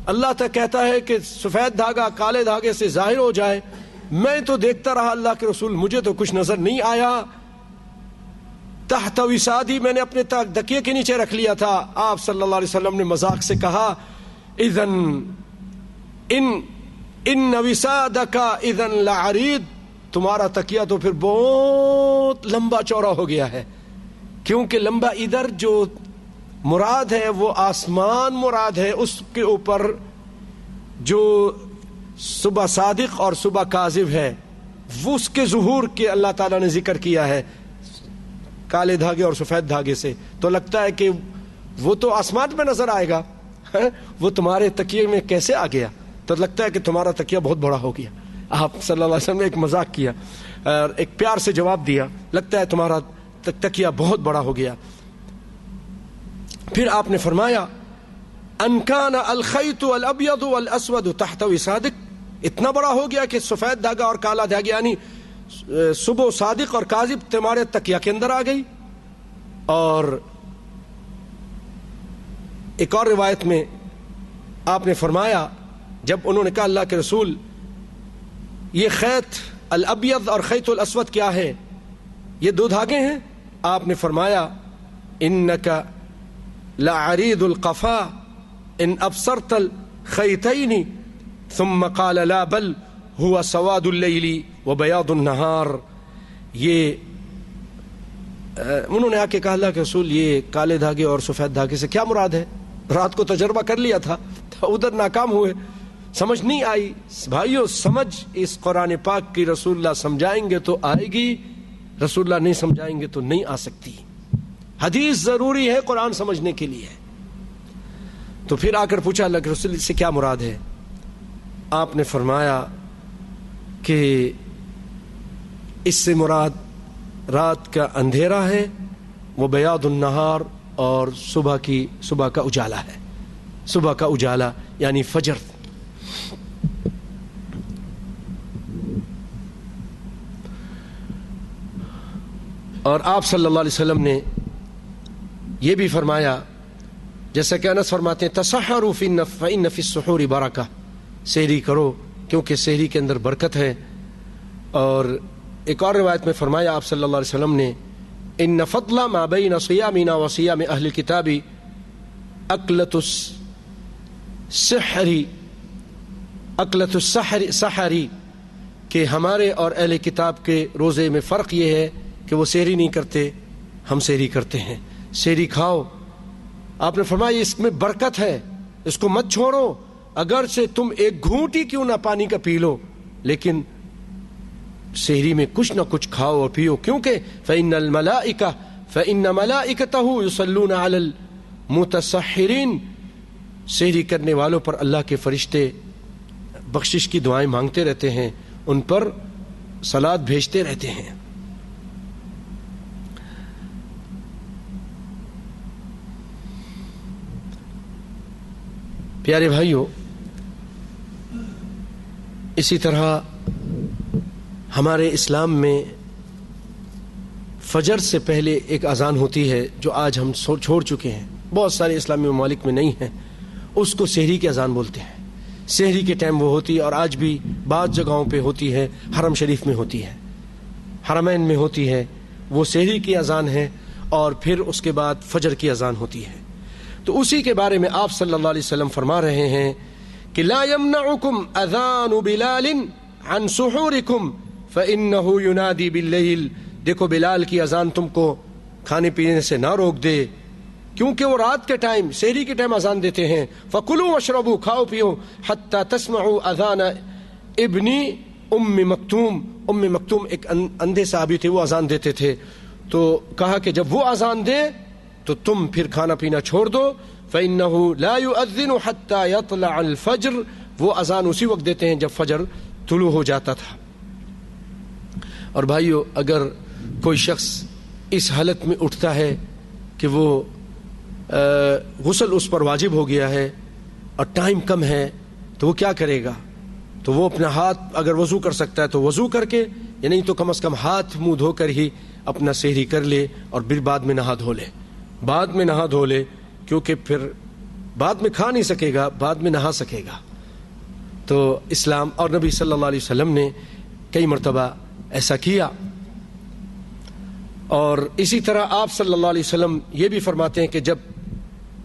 اللہ تک کہتا ہے کہ سفید دھاگا کالے دھاگے سے ظاہر ہو جائے. میں تو دیکھتا رہا اللہ کے رسول، مجھے تو کچھ نظر نہیں آیا. تحت وسادی، میں نے اپنے تکیے کے نیچے رکھ لیا تھا. آپ صلی اللہ علیہ وسلم نے مذاق سے کہا ان وسادک اذن لعرید، تمہارا تکیہ تو پھر بہت لمبا چوڑا ہو گیا ہے. کیونکہ لمبا ادھر جو مراد ہے وہ آسمان مراد ہے، اس کے اوپر جو صبح صادق اور صبح کاذب ہے وہ اس کے ظہور کے اللہ تعالیٰ نے ذکر کیا ہے کالے دھاگے اور سفید دھاگے سے. تو لگتا ہے کہ وہ تو آسمان میں نظر آئے گا، وہ تمہارے تکیے میں کیسے آ گیا؟ تو لگتا ہے کہ تمہارا تکیہ بہت بڑا ہو گیا. آپ صلی اللہ علیہ وسلم نے ایک مذاق کیا اور ایک پیار سے جواب دیا، لگتا ہے تمہارا تکیہ بہت بڑا ہو گیا. پھر آپ نے فرمایا ان کان الخیط الابیض والاسود تحت وسادک، اتنا بڑا ہو گیا کہ سفید دھاگا اور کالا دھاگا یعنی صبح صادق اور کاذب تمہارے تکیہ کے اندر آ گئی. اور ایک اور روایت میں آپ نے فرمایا، جب انہوں نے کہا اللہ کے رسول یہ خیط الابیض اور خیط الاسود کیا ہے؟ یہ 2 دھاگے ہیں. آپ نے فرمایا انک لعرید القفا ان ابصرت الخیطین ثم قال لا بل هو سواد اللیل وبیاض النہار. یہ انہوں نے آ کے کہا اللہ کے رسول یہ کالے دھاگے اور سفید دھاگے سے کیا مراد ہے؟ رات کو تجربہ کر لیا تھا، ادھر ناکام ہوئے سمجھ نہیں آئی بھائیو، سمجھ اس قرآن پاک کی رسول اللہ سمجھائیں گے تو آئے گی، رسول اللہ نہیں سمجھائیں گے تو نہیں آ سکتی۔ حدیث ضروری ہے قرآن سمجھنے کے لیے۔ تو پھر آ کر پوچھا اللہ کے رسول سے کیا مراد ہے؟ آپ نے فرمایا کہ اس سے مراد رات کا اندھیرا ہے، وہ بیاض النہار، اور صبح کا اجالا ہے، صبح کا اجالا یعنی فجر۔ اور آپ صلی اللہ علیہ وسلم نے یہ بھی فرمایا، جیسا کہ انس فرماتے ہیں تسحروا فإن فی السحور برکہ، سحری کرو کیونکہ سحری کے اندر برکت ہے۔ اور ایک اور روایت میں فرمایا آپ صلی اللہ علیہ وسلم نے ان فضل ما بین صیامنا و صیام اہل الکتاب اکلۃ السحر، کہ ہمارے اور اہل کتاب کے روزے میں فرق یہ ہے کہ وہ سحری نہیں کرتے، ہم سحری کرتے ہیں۔ سحری کھاؤ، آپ نے فرمایا اس میں برکت ہے، اس کو مت چھوڑو، اگر سے تم ایک گھونٹ ہی کیوں نہ پانی کا پی لو، لیکن سحری میں کچھ نہ کچھ کھاؤ اور پیو، کیونکہ فإن ملائکتہ یصلون علی المتسحرین، سحری کرنے والوں پر اللہ کے فرشتے بخشش کی دعائیں مانگتے رہتے ہیں، ان پر صلات بھیجتے رہتے ہیں۔ پیارے بھائیو، اسی طرح ہمارے اسلام میں فجر سے پہلے ایک اذان ہوتی ہے جو آج ہم چھوڑ چکے ہیں، بہت سارے اسلامی ممالک میں نہیں ہے، اس کو سحری کی اذان بولتے ہیں۔ سحری کے ٹائم وہ ہوتی ہے، اور آج بھی بعض جگہوں پہ ہوتی ہے، حرم شریف میں ہوتی ہے، حرمین میں ہوتی ہے، وہ سحری کی اذان ہے، اور پھر اس کے بعد فجر کی اذان ہوتی ہے۔ تو اسی کے بارے میں آپ صلی اللہ علیہ وسلم فرما رہے ہیں کہ لا یمنعکم اذان بلال عن سحورکم فإنہ ینادی باللیل، دیکھو بلال کی اذان تم کو کھانے پینے سے نہ روک دے، کیونکہ وہ رات کے ٹائم سحری کے ٹائم اذان دیتے ہیں۔ فکلوا واشربوا، کھاؤ پیو، حتی تسمعوا اذان ابن ام مکتوم، ام مکتوم ایک اندھے صحابی تھے، وہ اذان دیتے تھے، تو کہا کہ جب وہ اذان دے تو تم پھر کھانا پینا چھوڑ دو۔ فإنہ لا یؤذن حتی یطلع الفجر، وہ اذان اسی وقت دیتے ہیں جب فجر طلوع ہو جاتا تھا۔ اور بھائیو، اگر کوئی شخص اس حالت میں اٹھتا ہے کہ وہ غسل اس پر واجب ہو گیا ہے اور ٹائم کم ہے، تو وہ کیا کرے گا؟ تو وہ اپنا ہاتھ اگر وضو کر سکتا ہے تو وضو کر کے، یا نہیں تو کم از کم ہاتھ منہ دھو کر ہی اپنا سحری کر لے، اور پھر بعد میں نہا دھو لے، بعد میں نہا دھو لے، کیونکہ پھر بعد میں کھا نہیں سکے گا، بعد میں نہا سکے گا۔ تو اسلام اور نبی صلی اللہ علیہ وسلم نے کئی مرتبہ ایسا کیا۔ اور اسی طرح آپ صلی اللہ علیہ وسلم یہ بھی فرماتے ہیں کہ جب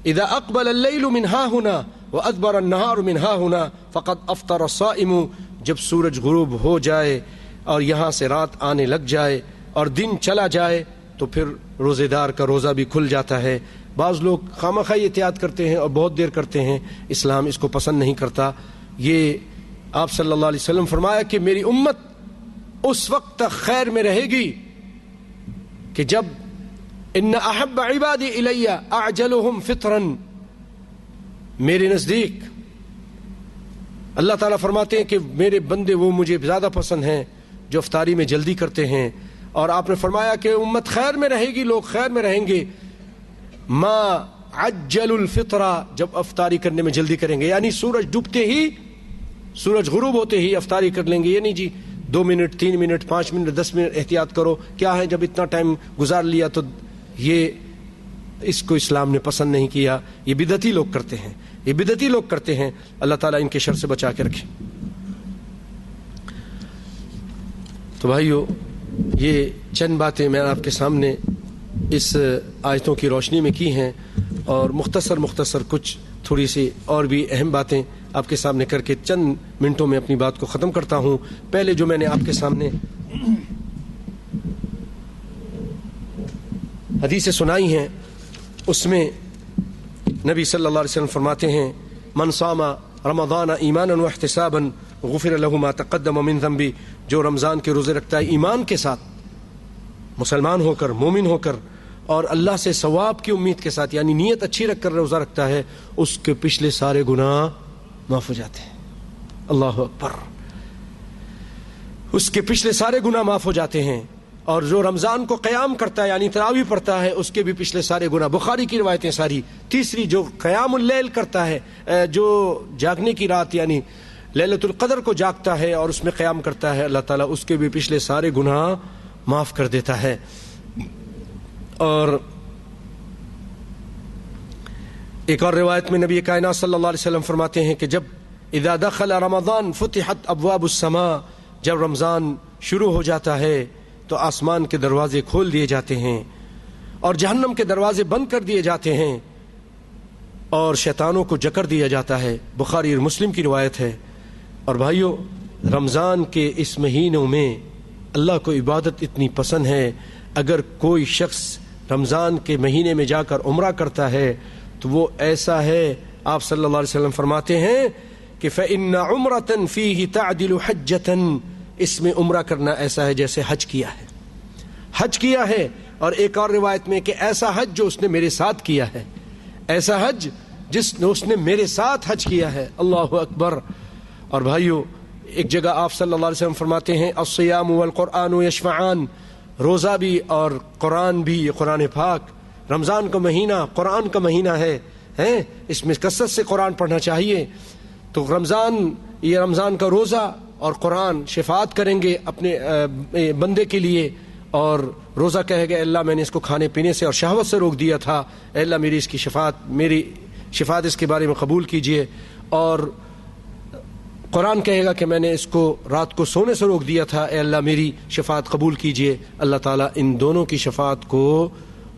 اذا اقبل اللیل من ہا ہنا وادبر النہار من ہا ہنا فقد افطر الصائم، جب سورج غروب ہو جائے اور یہاں سے رات آنے لگ جائے اور دن چلا جائے تو پھر روزے دار کا روزہ بھی کھل جاتا ہے۔ بعض لوگ خامخواہ احتیاط کرتے ہیں اور بہت دیر کرتے ہیں، اسلام اس کو پسند نہیں کرتا۔ یہ آپ صلی اللہ علیہ وسلم فرمایا کہ میری امت اس وقت تک خیر میں رہے گی کہ جب ان احب عبادی الی اعجلهم فطرا، میرے نزدیک اللہ تعالیٰ فرماتے ہیں کہ میرے بندے وہ مجھے زیادہ پسند ہیں جو افطاری میں جلدی کرتے ہیں۔ اور آپ نے فرمایا کہ امت خیر میں رہے گی، لوگ خیر میں رہیں گے ما عجل الفطرہ، جب افطاری کرنے میں جلدی کریں گے، یعنی سورج ڈوبتے ہی، سورج غروب ہوتے ہی افطاری کر لیں گے، یہ نہیں جی 2 منٹ 3 منٹ 5 منٹ 10 منٹ احتیاط کرو، کیا ہے جب اتنا ٹائم گزار لیا تو یہ اس کو اسلام نے پسند نہیں کیا، یہ بدعتی لوگ کرتے ہیں، یہ بدعتی لوگ کرتے ہیں، اللہ تعالیٰ ان کے شر سے بچا کے رکھے۔ تو بھائیو، یہ چند باتیں میں آپ کے سامنے اس آیتوں کی روشنی میں کی ہیں، اور مختصر کچھ تھوڑی سی اور بھی اہم باتیں آپ کے سامنے کر کے چند منٹوں میں اپنی بات کو ختم کرتا ہوں۔ پہلے جو میں نے آپ کے سامنے حدیثیں سنائی ہیں، اس میں نبی صلی اللہ علیہ وسلم فرماتے ہیں من صام رمضان ایمانا واحتسابا غفر له ما تقدم من ذنبی، جو رمضان کے روزے رکھتا ہے ایمان کے ساتھ، مسلمان ہو کر، مومن ہو کر، اور اللہ سے ثواب کی امید کے ساتھ، یعنی نیت اچھی رکھ کر روزہ رکھتا ہے، اس کے پچھلے سارے گناہ معاف ہو جاتے ہیں۔ اللہ اکبر، اس کے پچھلے سارے گناہ معاف ہو جاتے ہیں۔ اور جو رمضان کو قیام کرتا ہے یعنی تراویح پڑھتا ہے، اس کے بھی پچھلے سارے گناہ، بخاری کی روایتیں ساری۔ تیسری، جو قیام اللیل کرتا ہے، جو جاگنے کی رات یعنی لیلۃ القدر کو جاگتا ہے اور اس میں قیام کرتا ہے، اللہ تعالیٰ اس کے بھی پچھلے سارے گناہ معاف کر دیتا ہے۔ اور ایک اور روایت میں نبی کائنات صلی اللہ علیہ وسلم فرماتے ہیں کہ جب اذا دخل رمضان فتحت ابواب السماء، جب رمضان شروع ہو جاتا ہے تو آسمان کے دروازے کھول دیے جاتے ہیں اور جہنم کے دروازے بند کر دیے جاتے ہیں اور شیطانوں کو جکڑ دیا جاتا ہے۔ بخاری اور مسلم کی روایت ہے۔ اور بھائیو، رمضان کے اس مہینوں میں اللہ کو عبادت اتنی پسند ہے، اگر کوئی شخص رمضان کے مہینے میں جا کر عمرہ کرتا ہے تو وہ ایسا ہے، آپ صلی اللہ علیہ وسلم فرماتے ہیں کہ فَإِنَّ عُمْرَةً فِيهِ تَعْدِلُ حَجَّةً، اس میں عمرہ کرنا ایسا ہے جیسے حج کیا ہے، حج کیا ہے۔ اور ایک اور روایت میں کہ ایسا حج جو اس نے میرے ساتھ کیا ہے، ایسا حج جس نے اس نے میرے ساتھ حج کیا ہے۔ اللہ اکبر۔ اور بھائیو، ایک جگہ آپ صلی اللہ علیہ وسلم فرماتے ہیں الصیام والقرآن یشفعان، روزہ بھی اور قرآن بھی، یہ قرآن پاک، رمضان کا مہینہ قرآن کا مہینہ ہے، اس میں کثرت سے قرآن پڑھنا چاہیے۔ تو یہ رمضان کا روزہ اور قرآن شفاعت کریں گے اپنے بندے کے لیے، اور روزہ کہے گا اللہ میں نے اس کو کھانے پینے سے اور شہوت سے روک دیا تھا، اے اللہ میری اس کی میری شفاعت اس کے بارے میں قبول کیجئے۔ اور قرآن کہے گا کہ میں نے اس کو رات کو سونے سے روک دیا تھا، اے اللہ میری شفاعت قبول کیجئے۔ اللہ تعالیٰ ان دونوں کی شفاعت کو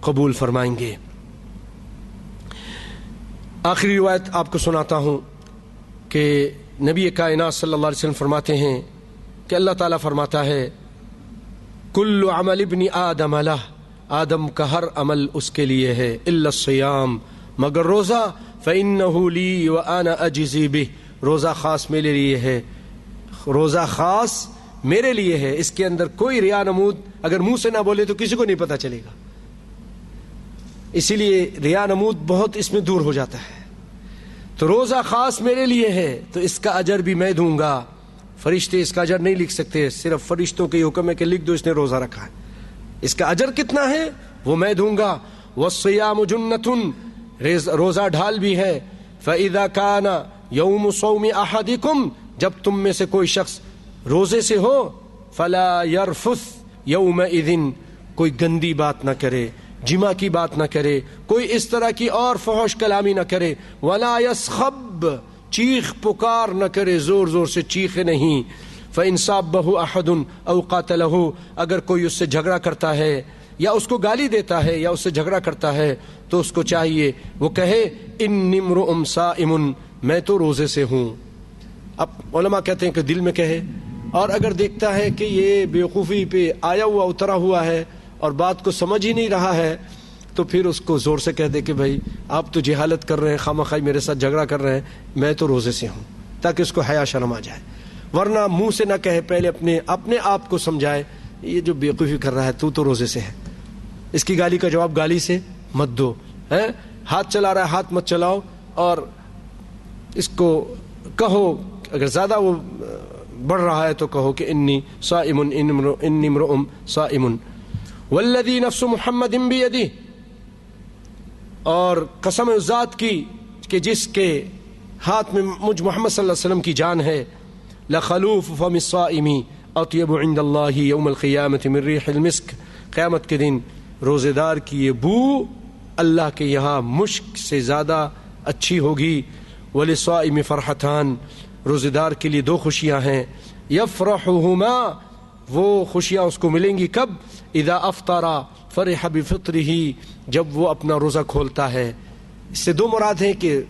قبول فرمائیں گے۔ آخری روایت آپ کو سناتا ہوں کہ نبی کائنات صلی اللہ علیہ وسلم فرماتے ہیں کہ اللہ تعالیٰ فرماتا ہے کل عمل ابن آدم لہ، آدم کا ہر عمل اس کے لیے ہے، الا الصیام، مگر روزہ، فإنہ لی وأنا أجزی بہ، روزہ خاص میرے لیے ہے، روزہ خاص میرے لیے ہے، اس کے اندر کوئی ریا نمود اگر منہ سے نہ بولے تو کسی کو نہیں پتہ چلے گا، اسی لیے ریا نمود بہت اس میں دور ہو جاتا ہے۔ تو روزہ خاص میرے لیے ہے تو اس کا اجر بھی میں دوں گا، فرشتے اس کا اجر نہیں لکھ سکتے، صرف فرشتوں کے حکم ہے کہ لکھ دو اس نے روزہ رکھا ہے، اس کا اجر کتنا ہے وہ میں دوں گا۔ والصیام جنۃ، روزہ ڈھال بھی ہے، فإذا كان یوم صوم احدکم، جب تم میں سے کوئی شخص روزے سے ہو، فلا یرفث یومئذ، کوئی گندی بات نہ کرے، جمع کی بات نہ کرے، کوئی اس طرح کی اور فحش کلامی نہ کرے، ولا یسخب، چیخ پکار نہ کرے، زور زور سے چیخے نہیں، فإن صابہ احد او قاتلہ، اگر کوئی اس سے جھگڑا کرتا ہے یا اس کو گالی دیتا ہے یا اس سے جھگڑا کرتا ہے تو اس کو چاہیے وہ کہے انی امرؤ صائم، میں تو روزے سے ہوں۔ اب علماء کہتے ہیں کہ دل میں کہے، اور اگر دیکھتا ہے کہ یہ بیوقوفی پہ آیا ہوا اترا ہوا ہے اور بات کو سمجھ ہی نہیں رہا ہے تو پھر اس کو زور سے کہہ دے کہ بھائی آپ تو جہالت کر رہے ہیں، خواہ میرے ساتھ جھگڑا کر رہے ہیں، میں تو روزے سے ہوں، تاکہ اس کو حیا شرم آ جائے۔ ورنہ منہ سے نہ کہے، پہلے اپنے آپ کو سمجھائے یہ جو بیوقوفی کر رہا ہے تو روزے سے ہے، اس کی گالی کا جواب گالی سے مت دو، ہاتھ چلا رہا ہے ہاتھ مت چلاؤ، اور اس کو کہو اگر زیادہ وہ بڑھ رہا ہے تو کہو کہ انی صائم، انی امرؤ صائم، والذی نفس محمد بیدہ، اور قسم اس ذات کی کہ جس کے ہاتھ میں مجھ محمد صلی اللہ علیہ وسلم کی جان ہے، لخلوف فم الصائم اطیب عند اللہ یوم القیامۃ من ریح المسک، قیامت کے دن روزے دار کی یہ بو اللہ کے یہاں مشک سے زیادہ اچھی ہوگی۔ وللصائم فرحتان، روزے دار کے لیے دو خوشیاں ہیں، یفرحہما، وہ خوشیاں اس کو ملیں گی کب؟ اذا افطر فرح بفطرہ، جب وہ اپنا روزہ کھولتا ہے۔ اس سے دو مراد ہیں کہ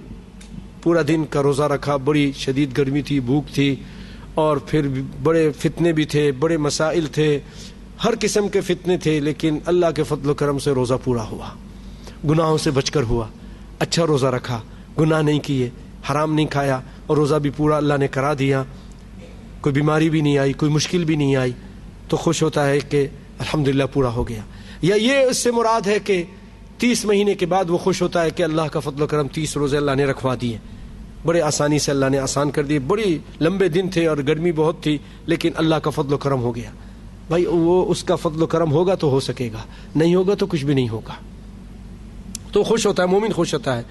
پورا دن کا روزہ رکھا، بڑی شدید گرمی تھی، بھوک تھی، اور پھر بڑے فتنے بھی تھے، بڑے مسائل تھے، ہر قسم کے فتنے تھے، لیکن اللہ کے فضل و کرم سے روزہ پورا ہوا، گناہوں سے بچ کر ہوا، اچھا روزہ رکھا، گناہ نہیں کیے، حرام نہیں کھایا، اور روزہ بھی پورا اللہ نے کرا دیا، کوئی بیماری بھی نہیں آئی، کوئی مشکل بھی نہیں آئی، تو خوش ہوتا ہے کہ الحمدللہ پورا ہو گیا. یا یہ اس سے مراد ہے کہ 30 مہینے کے بعد وہ خوش ہوتا ہے کہ اللہ کا فضل و کرم 30 روزے اللہ نے رکھوا دیے، بڑے آسانی سے اللہ نے آسان کر دیے، بڑی لمبے دن تھے اور گرمی بہت تھی، لیکن اللہ کا فضل و کرم ہو گیا. بھائی وہ اس کا فضل و کرم ہوگا تو ہو سکے گا، نہیں ہوگا تو کچھ بھی نہیں ہوگا. تو خوش ہوتا ہے، مومن خوش ہوتا ہے.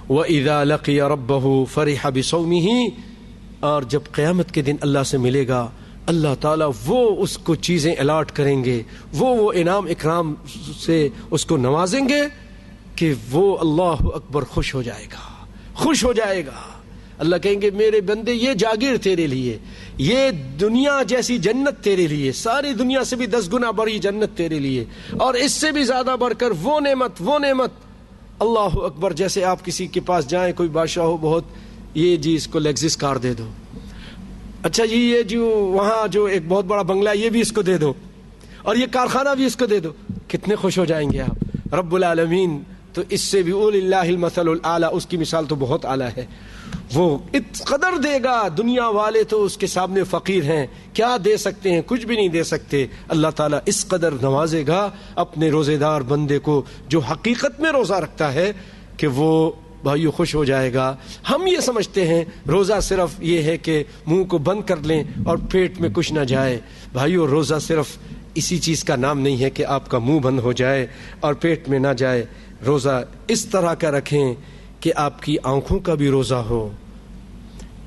وَإِذَا لَقِيَ رَبَّهُ فَرِحَ بِصَوْمِهِ، اور جب قیامت کے دن اللہ سے ملے گا، اللہ تعالیٰ وہ اس کو چیزیں الاٹ کریں گے، وہ انعام اکرام سے اس کو نوازیں گے کہ وہ اللہ اکبر خوش ہو جائے گا، خوش ہو جائے گا. اللہ کہیں گے میرے بندے یہ جاگیر تیرے لیے، یہ دنیا جیسی جنت تیرے لیے، ساری دنیا سے بھی 10 گنا بڑی جنت تیرے لیے، اور اس سے بھی زیادہ بڑھ کر وہ نعمت. اللہ اکبر. جیسے آپ کسی کے پاس جائیں، کوئی بادشاہ ہو بہت، یہ جی اس کو لیگزس کار دے دو، اچھا جی یہ جو وہاں جو ایک بہت بڑا بنگلہ یہ بھی اس کو دے دو، اور یہ کارخانہ بھی اس کو دے دو، کتنے خوش ہو جائیں گے آپ. رب العالمین تو اس سے بھی وَلِلَّهِ الْمَثَلُ الْأَعْلَى، اس کی مثال تو بہت اعلیٰ ہے. وہ اس قدر دے گا، دنیا والے تو اس کے سامنے فقیر ہیں، کیا دے سکتے ہیں؟ کچھ بھی نہیں دے سکتے. اللہ تعالیٰ اس قدر نوازے گا اپنے روزے دار بندے کو جو حقیقت میں روزہ رکھتا ہے کہ وہ بھائیو خوش ہو جائے گا. ہم یہ سمجھتے ہیں روزہ صرف یہ ہے کہ منہ کو بند کر لیں اور پیٹ میں کچھ نہ جائے. بھائیو روزہ صرف اسی چیز کا نام نہیں ہے کہ آپ کا منہ بند ہو جائے اور پیٹ میں نہ جائے. روزہ اس طرح کا رکھیں کہ آپ کی آنکھوں کا بھی روزہ ہو،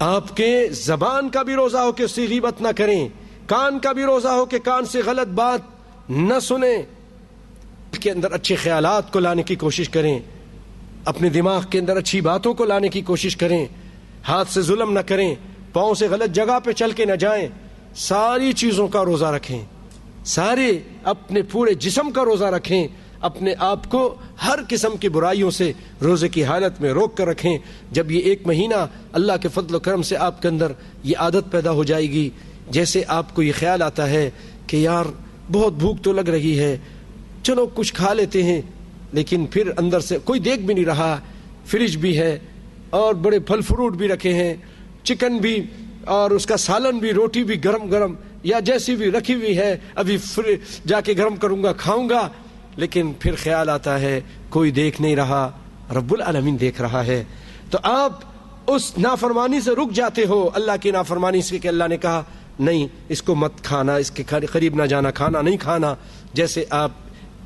آپ کے زبان کا بھی روزہ ہو کہ اس سے غیبت نہ کریں، کان کا بھی روزہ ہو کہ کان سے غلط بات نہ سنیں، کے اندر اچھے خیالات کو لانے کی کوشش کریں، اپنے دماغ کے اندر اچھی باتوں کو لانے کی کوشش کریں، ہاتھ سے ظلم نہ کریں، پاؤں سے غلط جگہ پہ چل کے نہ جائیں. ساری چیزوں کا روزہ رکھیں، سارے اپنے پورے جسم کا روزہ رکھیں، اپنے آپ کو ہر قسم کی برائیوں سے روزے کی حالت میں روک کر رکھیں. جب یہ 1 مہینہ اللہ کے فضل و کرم سے آپ کے اندر یہ عادت پیدا ہو جائے گی، جیسے آپ کو یہ خیال آتا ہے کہ یار بہت بھوک تو لگ رہی ہے، چلو کچھ کھا لیتے ہیں، لیکن پھر اندر سے کوئی دیکھ بھی نہیں رہا، فریج بھی ہے اور بڑے پھل فروٹ بھی رکھے ہیں، چکن بھی اور اس کا سالن بھی، روٹی بھی گرم گرم یا جیسی بھی رکھی ہوئی ہے، ابھی جا کے گرم کروں گا کھاؤں گا، لیکن پھر خیال آتا ہے کوئی دیکھ نہیں رہا، رب العالمین دیکھ رہا ہے. تو آپ اس نافرمانی سے رک جاتے ہو، اللہ کی نافرمانی سے کہ اللہ نے کہا نہیں اس کو مت کھانا، اس کے قریب نہ جانا، کھانا نہیں کھانا. جیسے آپ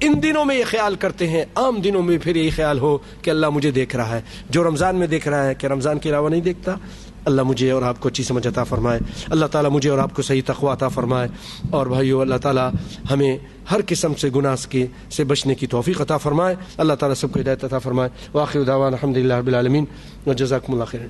ان دنوں میں یہ خیال کرتے ہیں، عام دنوں میں پھر یہی خیال ہو کہ اللہ مجھے دیکھ رہا ہے. جو رمضان میں دیکھ رہا ہے کہ رمضان کے علاوہ نہیں دیکھتا. اللہ مجھے اور آپ کو اچھی سمجھ عطا فرمائے، اللہ تعالیٰ مجھے اور آپ کو صحیح تقویٰ عطا فرمائے، اور بھائیو اللہ تعالیٰ ہمیں ہر قسم سے گناہ سے بچنے کی توفیق عطا فرمائے. اللہ تعالیٰ سب کو ہدایت عطا فرمائے. وآخر دعوانا الحمدللہ رب العالمین وجزاکم اللہ خیر.